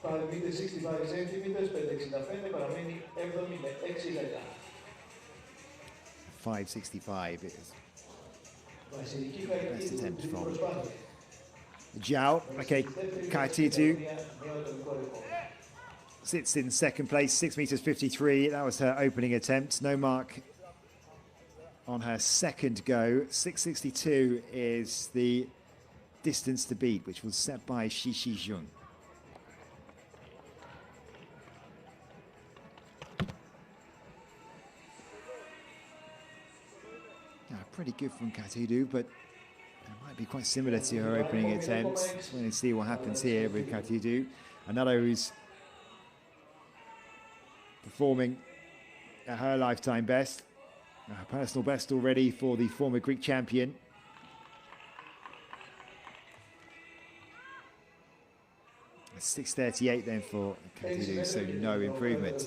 5 meters 65 centimeters, 565 παραμένει 7η με 6 565 is best attempt from Zhao. Okay, Kallitheas sits in 2nd place, 6 meters 53. That was her opening attempt. No mark on her 2nd go. 662 is the distance to beat, which was set by Qi Jung. Pretty good from Kallitheas, but it might be quite similar to her opening attempts. Just want to see what happens here with Kallitheas. Another who's performing at her lifetime best, her personal best already for the former Greek champion. It's 6:38 then for Kallitheas, so no improvement.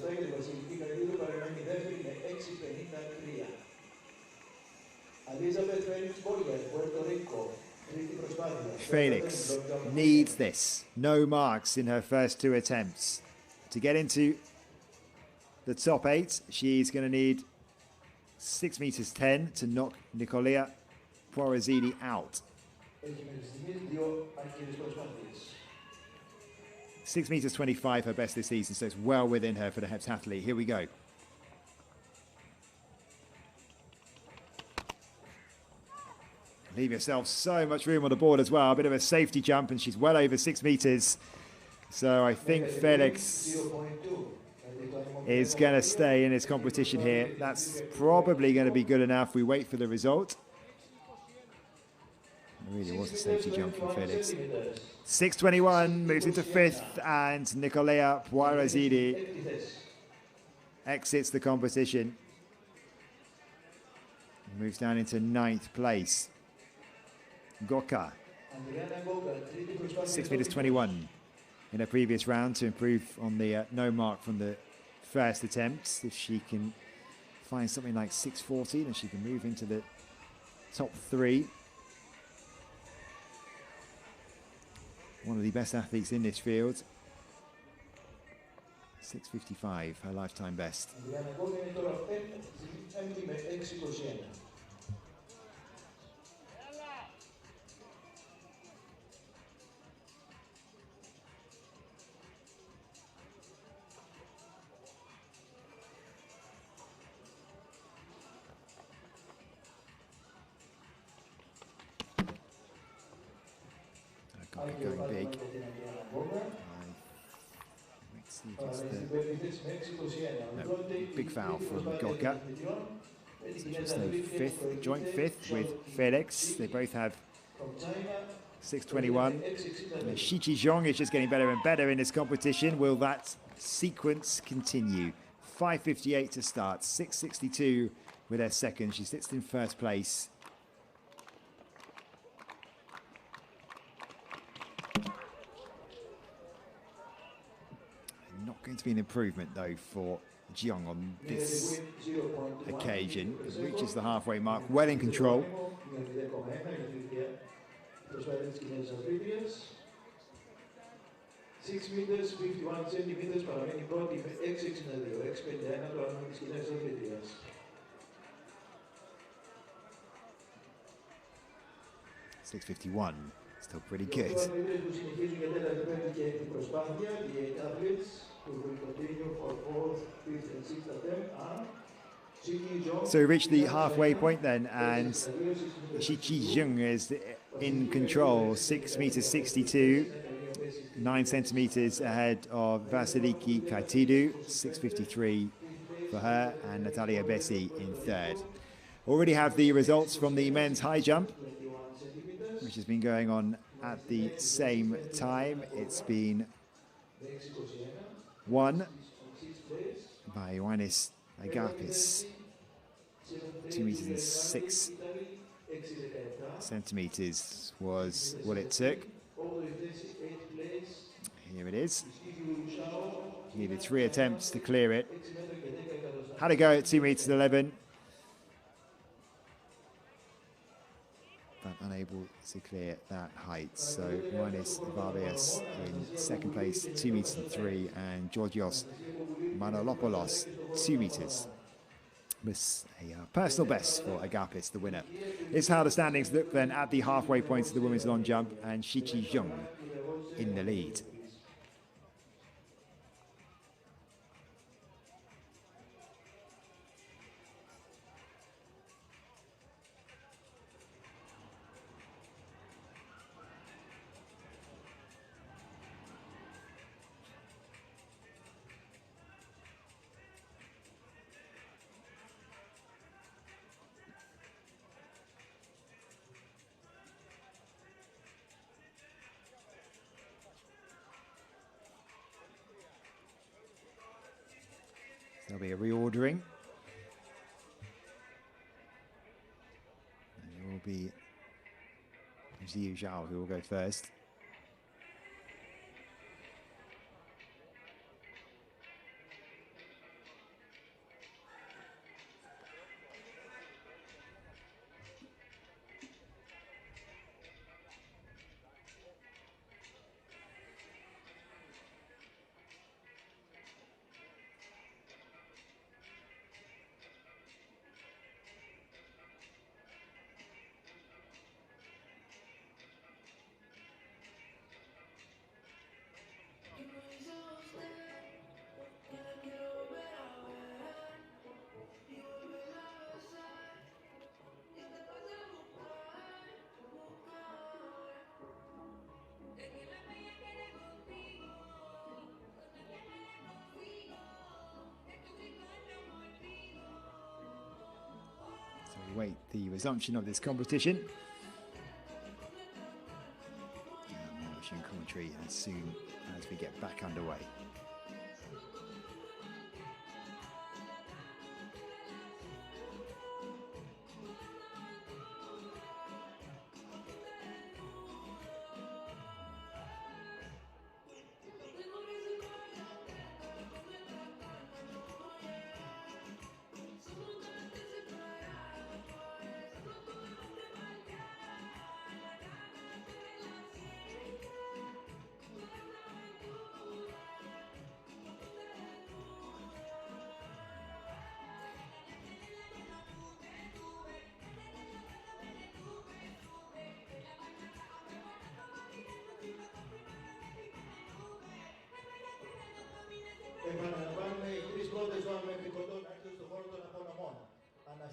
Felix needs this. No marks in her first 2 attempts. To get into the top 8, she's going to need 6 meters 10 to knock Nicolia Porazini out. 6 meters 25, her best this season, so it's well within her for the heptathlete. Here we go. Leave yourself so much room on the board as well. A bit of a safety jump, and she's well over 6 meters. So I think Felix is going to stay in this competition here. That's probably going to be good enough. We wait for the result. It really was a safety jump from Felix. 6:21 moves into 5th, and Nicolia Porazini exits the competition. Moves down into 9th place. Goka, 6 meters 21 in her previous round to improve on the no mark from the first attempt. If she can find something like 6:40, and she can move into the top 3. One of the best athletes in this field. 6:55, her lifetime best. Going big. Let's see no, big foul from Goka. So she'll stay 5th, joint 5th with Felix. They both have 6:21. Shichi Zhong is just getting better and better in this competition. Will that sequence continue? 5:58 to start, 6:62 with her second. She sits in 1st place. Not going to be an improvement though for Jiang on this occasion. It reaches the halfway mark, well in control. 6 meters, 51 centimeters, παραμένει πρώτη με 6,62, 6,51 το άθλημα της κοινές αθλητρίας. 6:51, still pretty good. So we reached the halfway point then, and Shichi Zheng is in control, 6 meters 62, 9 centimeters ahead of Vasiliki Kaitidu, 6:53 for her, and Natalia Bessi in 3rd. Already have the results from the men's high jump, which has been going on at the same time. It's been won by Ioannis Agapis, 2 meters and 6 centimeters was what it took. Here it is. Needed 3 attempts to clear it. Had to go at 2 meters 11. But unable to clear that height. So Ioannis Varbias in 2nd place, 2 meters and 3, and Georgios Manolopoulos, 2 meters. With a personal best for Agapis, the winner. Here's how the standings look then at the halfway point of the women's long jump, and Shichi Zheng in the lead. There'll be a reordering. And it will be Zhu Zhao who will go first. Wait the resumption of this competition. Watching commentary as soon as we get back underway.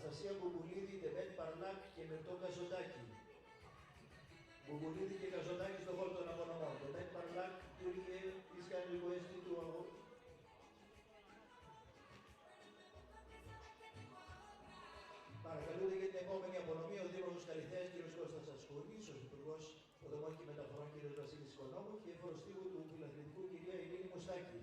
Αναστασία Μπουμπουλίδη, Ντεμέν Παρλάκ και Μερτό Καζοντάκη. Μπουμπουλίδη και Καζοντάκη στο χώρο των απονομών. Ντεμέν Παρλάκ, Τούρκε, Ισκαν Λιγοέστη του αγώνα. Παρακαλούνται για την επόμενη απονομή ο Δήμαρχος Καλιθέας κ. Κώστας Ασκούνης, ο Υπουργός Υποδομών και Μεταφορών κ. Βασίλης Οικονόμου και φοροστίγου του Φιλαθλητικού κ. Ειρήνη Μουστάκη.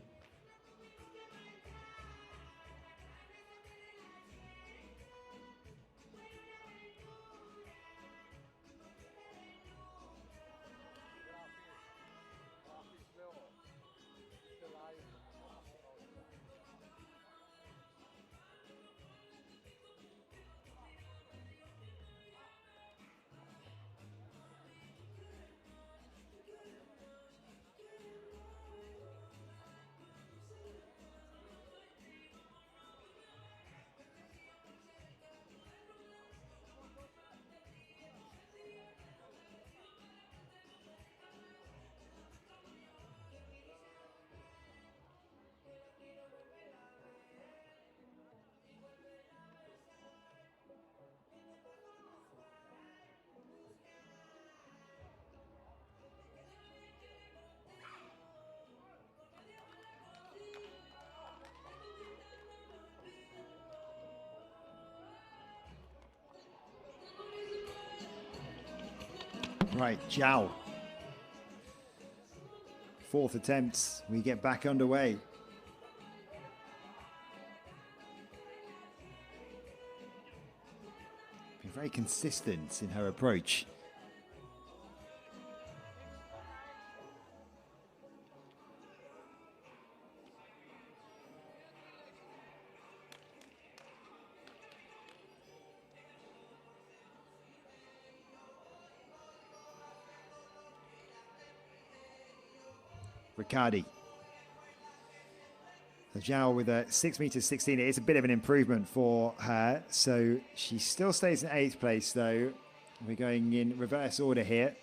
Right, Zhao. Fourth attempt, we get back underway. Been very consistent in her approach. Riccardi. So Zhao with a 6 meters 16. It is a bit of an improvement for her. So she still stays in 8th place though. We're going in reverse order here.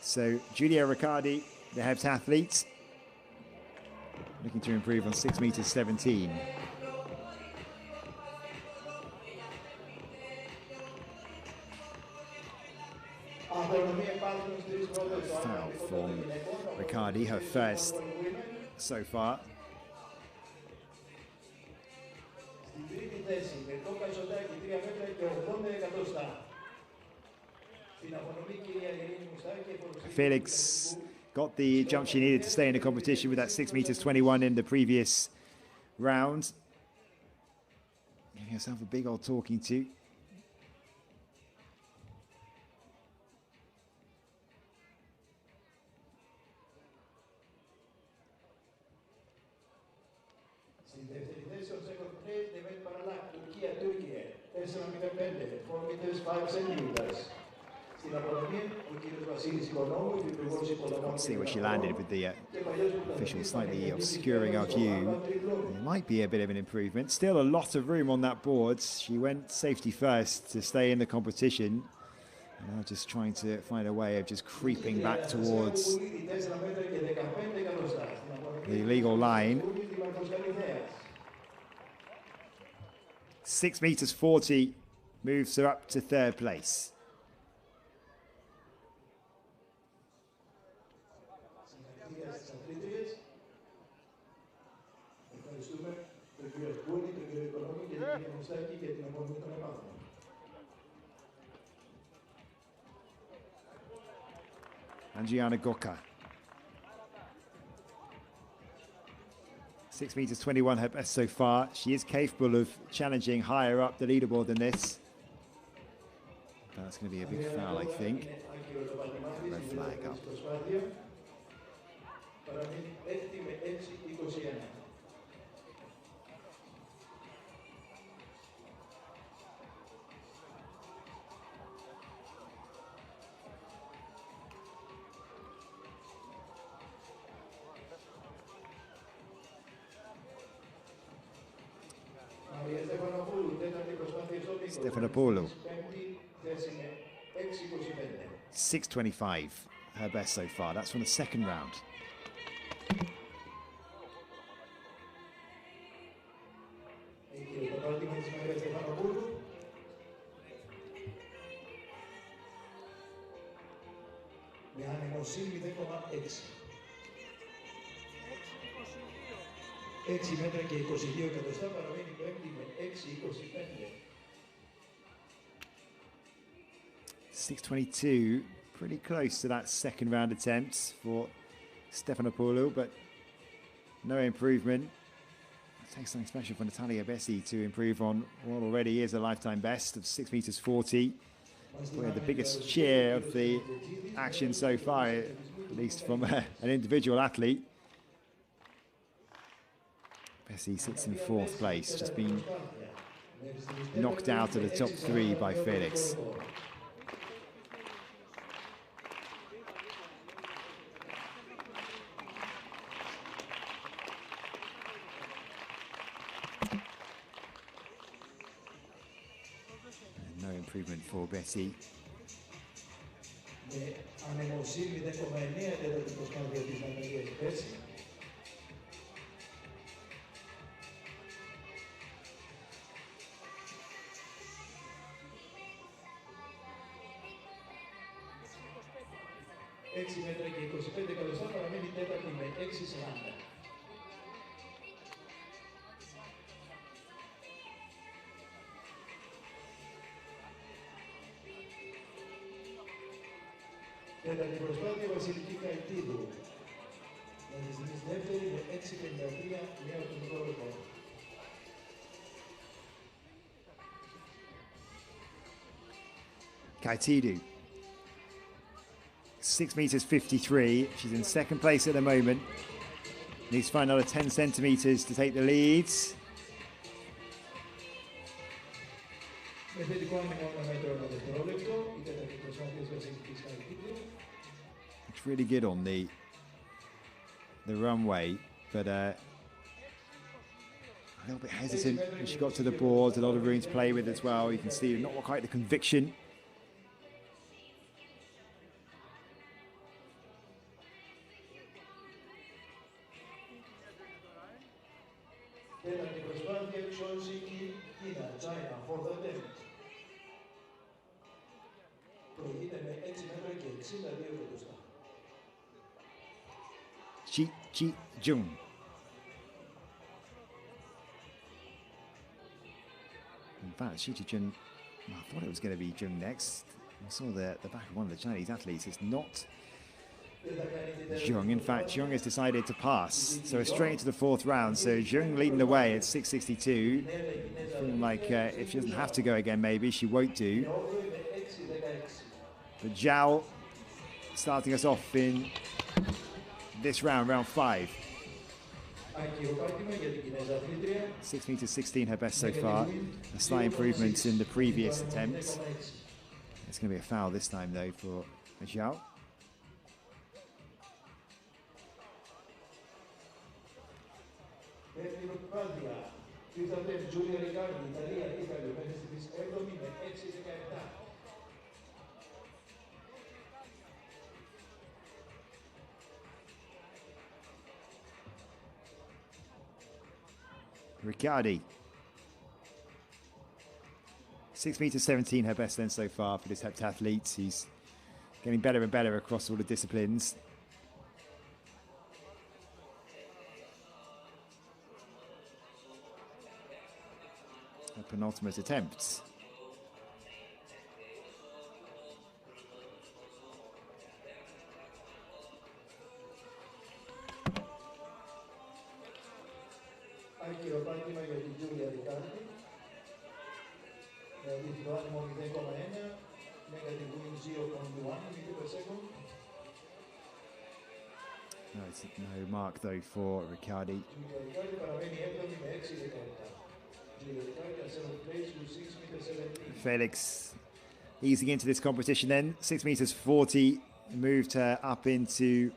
So Giulia Riccardi, the heptathlete, looking to improve on 6 meters 17. Foul from Riccardi, her first so far. Felix got the jump she needed to stay in the competition with that 6 meters 21 in the previous round. Giving herself a big old talking to. Can't see where she landed with the official slightly obscuring our view. There might be a bit of an improvement. Still a lot of room on that board. She went safety first to stay in the competition. And now just trying to find a way of just creeping back towards the legal line. 6 meters 40 moves her up to 3rd place. Andriana Goka. 6 meters 21 her best so far. She is capable of challenging higher up the leaderboard than this. That's going to be a big foul, I think. Red flag up. Stefanopoulou. 6:25, her best so far. That's from the 2nd round. με ανεμοσύνη 0,6. 6 μέτρα και 22 εκατοστά, παραμένει πέμπτη με 6,25. 6:22, pretty close to that second round attempt for Stefanopoulou, but no improvement. It takes something special for Natalia Bessi to improve on what already is a lifetime best of 6 meters 40. Probably the biggest cheer of the action so far, at least from an individual athlete. Bessi sits in fourth place, just been knocked out of the top three by Felix. And no improvement for Bessi. Έξι μέτρα και 25 εκατοστά, παραμένει τέταρτη με 6,40. Τέταρτη προσπάθεια, Βασιλική Καϊτίδου. Μεριστικής δεύτερη με 6,53, νέο ατομικό ρεκόρ. Kaitidu, 6 meters 53. She's in second place at the moment. Needs to find another 10 centimeters to take the leads. It's really good on the runway, but a little bit hesitant when she got to the boards. A lot of room to play with as well. You can see not quite the conviction. Chi Jung. In fact, Chi Jung, I thought it was going to be Jung next. I saw the back of one of the Chinese athletes. It's not Jung. In fact, Jung has decided to pass. So it's straight into the fourth round. So Jung leading the way at 6:62. Feeling like if she doesn't have to go again, maybe she won't do. But Zhao starting us off in this round, round 5. 6 meters 16, her best so far. A slight improvement in the previous attempts. It's going to be a foul this time, though, for Zhao. Riccardi. 6 meters 17, her best then so far for this heptathlete. He's getting better and better across all the disciplines. Her penultimate attempts. Χειροπάτημα για την Τζούλια Ρικάρντι. Δηλαδή φιλοάνιμο 0,1, negative win 0.1 meter per second. No, it's no mark though for Riccardi. Τζούλια Ρικάρντι παραμένει 7η με 6,17. Τζούλια Ρικάρντι at 7th place with 6 meters 17. Felix easing into this competition then. 6 meters 40 moved her up into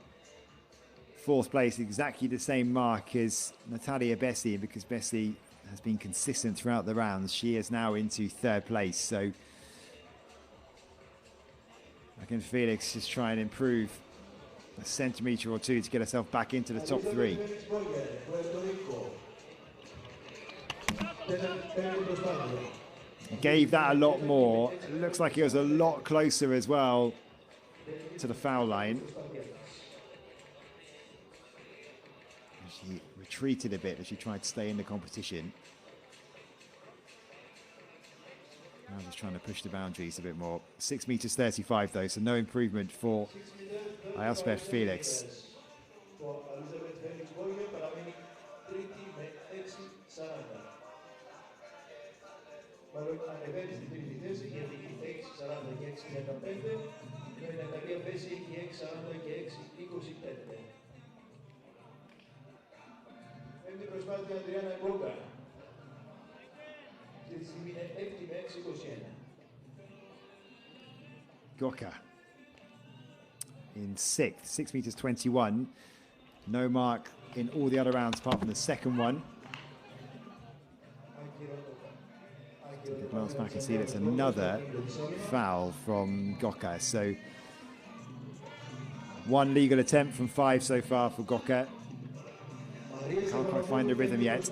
fourth place, exactly the same mark as Natalia Bessi, and because Bessi has been consistent throughout the rounds, she is now into third place. So I can Felix just try and improve a centimetre or two to get herself back into the top three. Gave that a lot more. It looks like it was a lot closer as well to the foul line. She retreated a bit as she tried to stay in the competition. Now just trying to push the boundaries a bit more. 6 meters 35 though, so no improvement for Filathlitkos. Ανεβαίνει στην τρίτη θέση γιατί έχει 6,40 και 6,35. Με την καλή θέση έχει 6,40 και 6,25. Πέμπτη προσπάθεια Αντριάννα Γκόγκα. Αυτή τη στιγμή είναι έκτη με 6,21. Gokha in sixth, 6 meters 21. No mark in all the other rounds apart from the second one. Glance back and see that's another foul from Gokha. So one legal attempt from 5 so far for Gokha. Can't quite find the rhythm yet.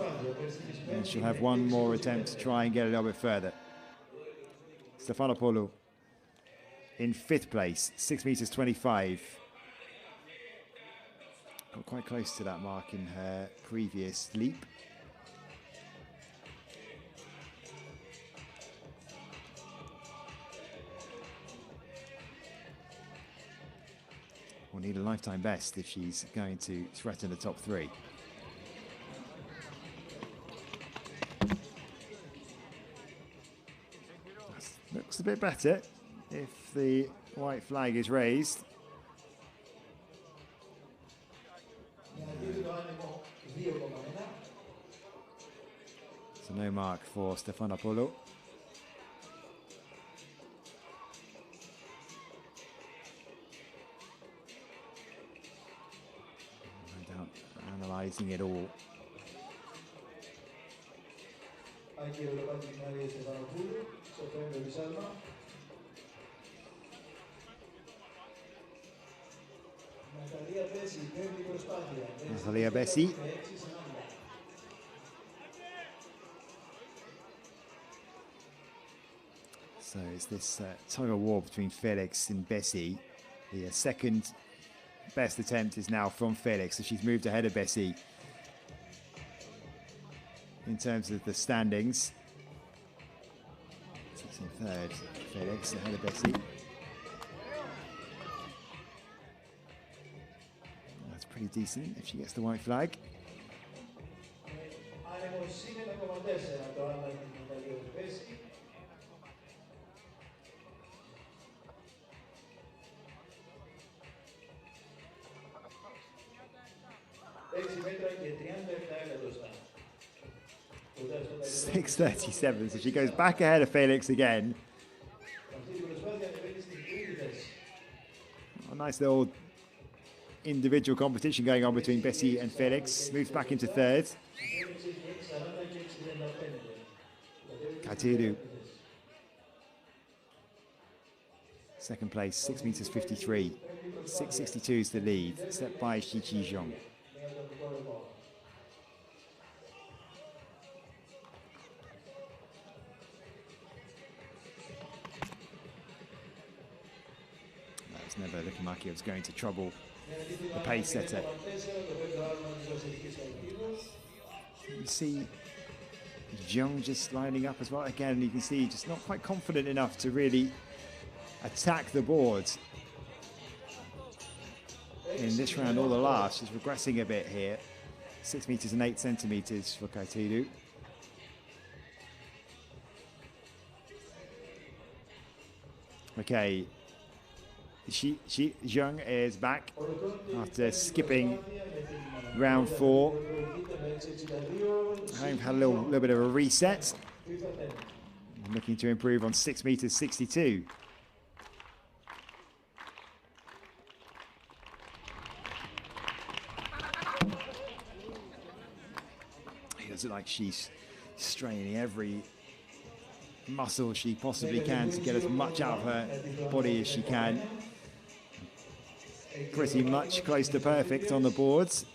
And she'll have one more attempt to try and get a little bit further. Stephanopoulou in 5th place, 6 meters 25. Got quite close to that mark in her previous leap. Will need a lifetime best if she's going to threaten the top 3. Looks a bit better if the white flag is raised. So no mark for Stephanopoulou. No doubt analysing it all. Natalia Bessi. So it's this tug of war between Felix and Bessi. The second best attempt is now from Felix, so she's moved ahead of Bessi in terms of the standings. Sixth and third, Felix ahead of Bessi. That's pretty decent if she gets the white flag. .637, so she goes back ahead of Felix again. A nice little individual competition going on between Bessi and Felix. Moves back into third. Katiru. Second place, 6 meters 53. 662 is the lead, set by Shichi Zhong. Never looking like it was going to trouble the pace setter. You see Zhong just lining up as well. Again, you can see just not quite confident enough to really attack the board. In this round or the last, she's regressing a bit here. 6 meters and 8 centimeters for Kaitiru. Okay. Zhong is back after skipping round 4. I've had a little bit of a reset. Looking to improve on 6 meters 62. It looks like she's straining every muscle she possibly can to get as much out of her body as she can. Pretty much close to perfect on the boards.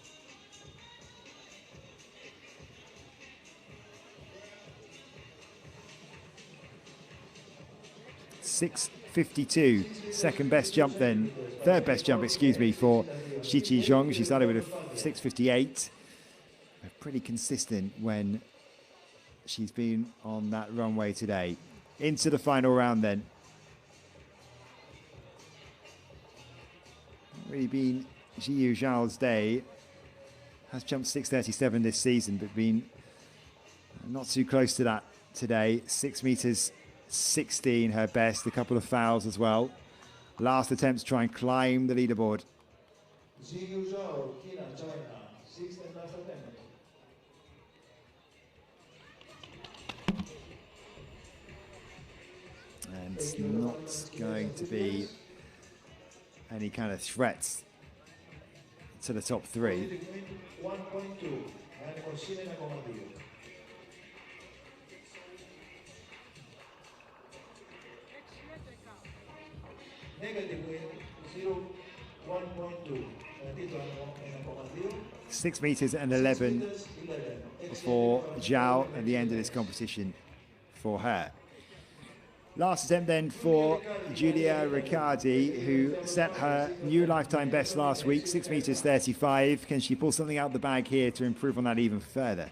6:52. Second best jump then, third best jump, excuse me, for Shichi Zhong. She started with a 6:58. Pretty consistent when she's been on that runway today. Into the final round then. Really been Jiyu Zhao's day. Has jumped 6:37 this season, but been not too close to that today. 6 meters 16 her best, a couple of fouls as well. Last attempt to try and climb the leaderboard. Jiyu Zhao, China, China, 6th and last attempt. And it's not going to be any kind of threats to the top three. 1.2, and consider a command. Negative win, 1.2. 6 meters and 11 for Zhao at the end of this competition for her. Last attempt then for Giulia Riccardi, who set her new lifetime best last week, 6 meters 35. Can she pull something out of the bag here to improve on that even further?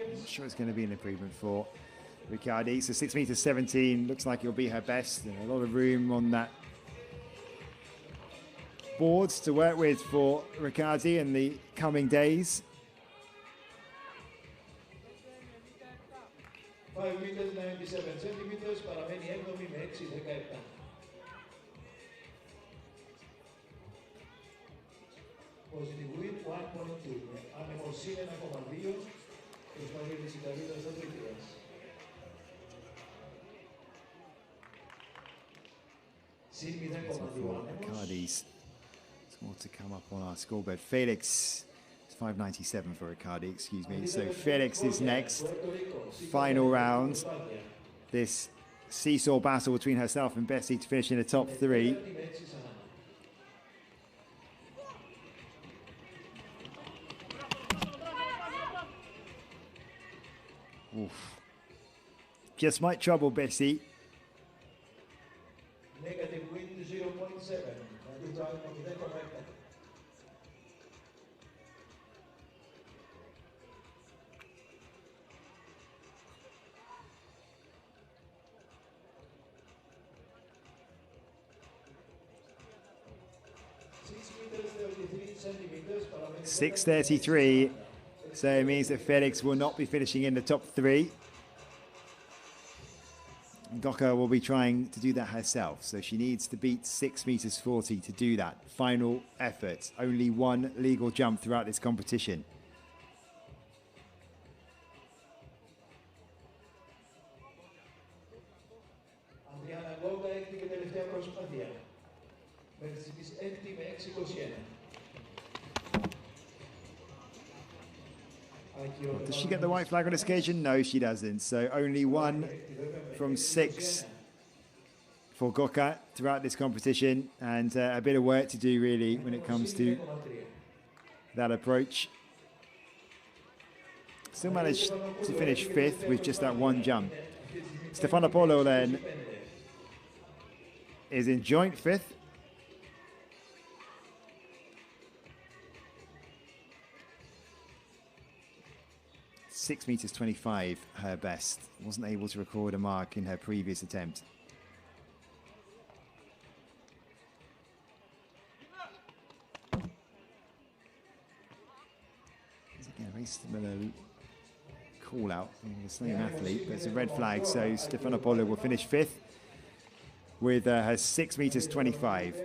I'm sure it's going to be an improvement for Riccardi. So 6 meters 17 looks like it'll be her best. And a lot of room on that board to work with for Riccardi in the coming days. 5 meters 97 centimeters, παραμένει 7η με 6-17. Positive win 1.2. Ανεμοσύνη 1,2. Προσπαθεί της Ιταλίδας Αθλητίας. Συν 0,2 Riccardi's score to come up on our scoreboard. Felix, it's 597 for Riccardi, excuse me. So Felix is next. Final round. This seesaw battle between herself and Bessie to finish in the top three. Oof. Just might trouble Bessie. Negative wind 0.7. centimeters. 6:33. So it means that Felix will not be finishing in the top three. Gokka will be trying to do that herself. So she needs to beat 6 meters 40 to do that. Final effort. Only one legal jump throughout this competition. Adriana Gokka έκτη και τελευταία προσπάθεια. Μέχρι τις 6 με 6:21. Does she get the white flag on this occasion? No, she doesn't. So only one from 6 for Gokka throughout this competition, and a bit of work to do really when it comes to that approach. Still managed to finish 5th with just that one jump. Stefanopoulos then is in joint 5th. Six meters 25, her best. Wasn't able to record a mark in her previous attempt. Again, a very similar call out from the same athlete, but it's a red flag, so Stefanopoulos will finish 5th with her 6 meters 25.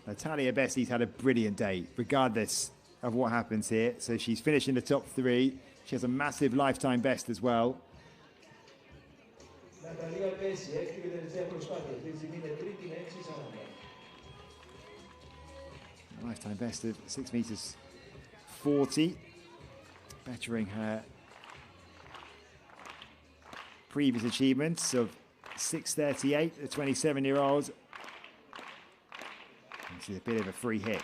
Natalia Bessie's had a brilliant day, regardless of what happens here. So she's finished in the top 3. She has a massive lifetime best as well. lifetime best of 6 meters 40, bettering her previous achievements of 6:38, the 27-year-old. This is a bit of a free hit.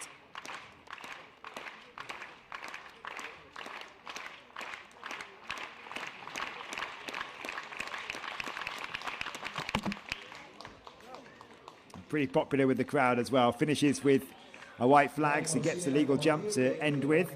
Pretty popular with the crowd as well. Finishes with a white flag, so gets the legal jump to end with.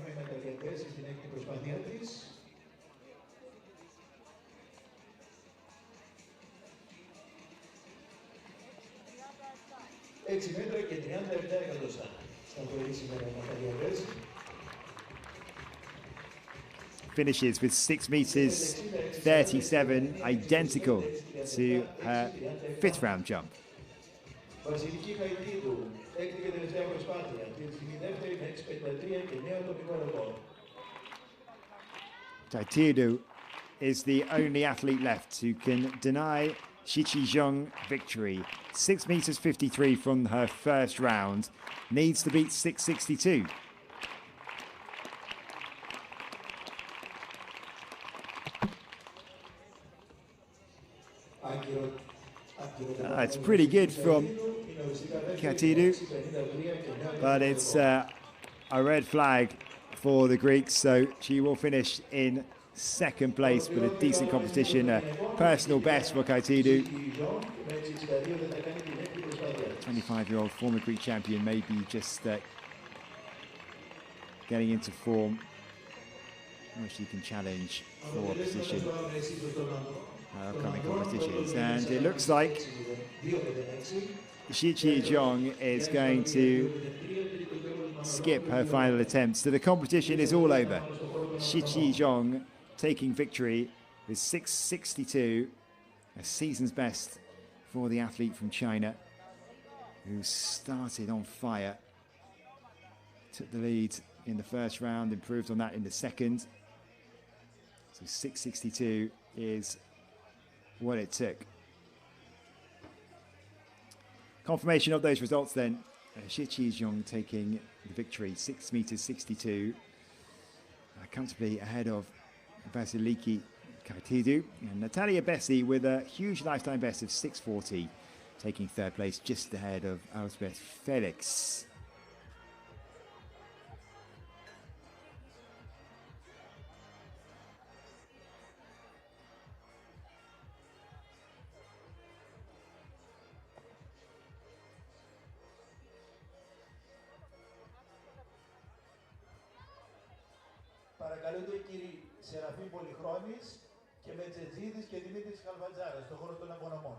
Finishes with 6 meters 37, identical to her 5th round jump. Taitidu is the only athlete left who can deny Shichijong victory. 6 meters 53 from her first round, needs to beat 6:62. It's pretty good from Katidu, but it's a red flag for the Greeks, so she will finish in 2nd place, but a decent competition, a personal best for Katidu. 25-year-old former Greek champion, maybe just getting into form, where she can challenge for a position upcoming competitions. And it looks like Shichijong is going to skip her final attempt. So the competition is all over. Shichijong taking victory with 6:62, a season's best for the athlete from China, who started on fire. Took the lead in the first round, improved on that in the second. So 6:62 is what it took. Confirmation of those results then. Shichijong taking the victory, 6 meters 62, comfortably ahead of Vasiliki Kaitidu, and Natalia Bessi with a huge lifetime best of 6:40, taking 3rd place, just ahead of Elspeth Felix. Παρακαλούνται οι κύριοι Σεραφείμ Πολυχρόνης και Μετζετζίδης και Δημήτρης Χαλβατζάρας στον χώρο των απονομών.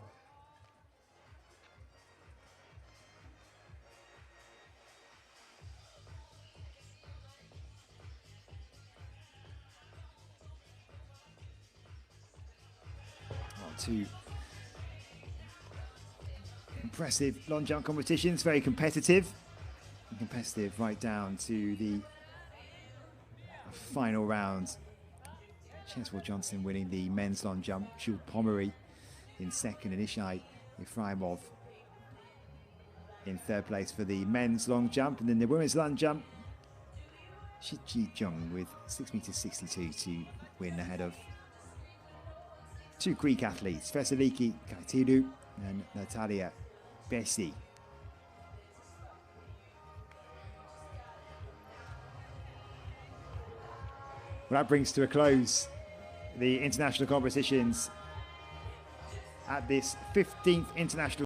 Two impressive long jump competitions, very competitive right down to the final round. Cheswell Johnson winning the men's long jump, Jules Pomery in 2nd, and Ishai Efraimov in 3rd place for the men's long jump. And then the women's long jump, Shichijong with 6 meters 62 to win ahead of 2 Greek athletes, Vasiliki Kaitidu and Natalia Bessi. Well, that brings to a close the international competitions at this 15th International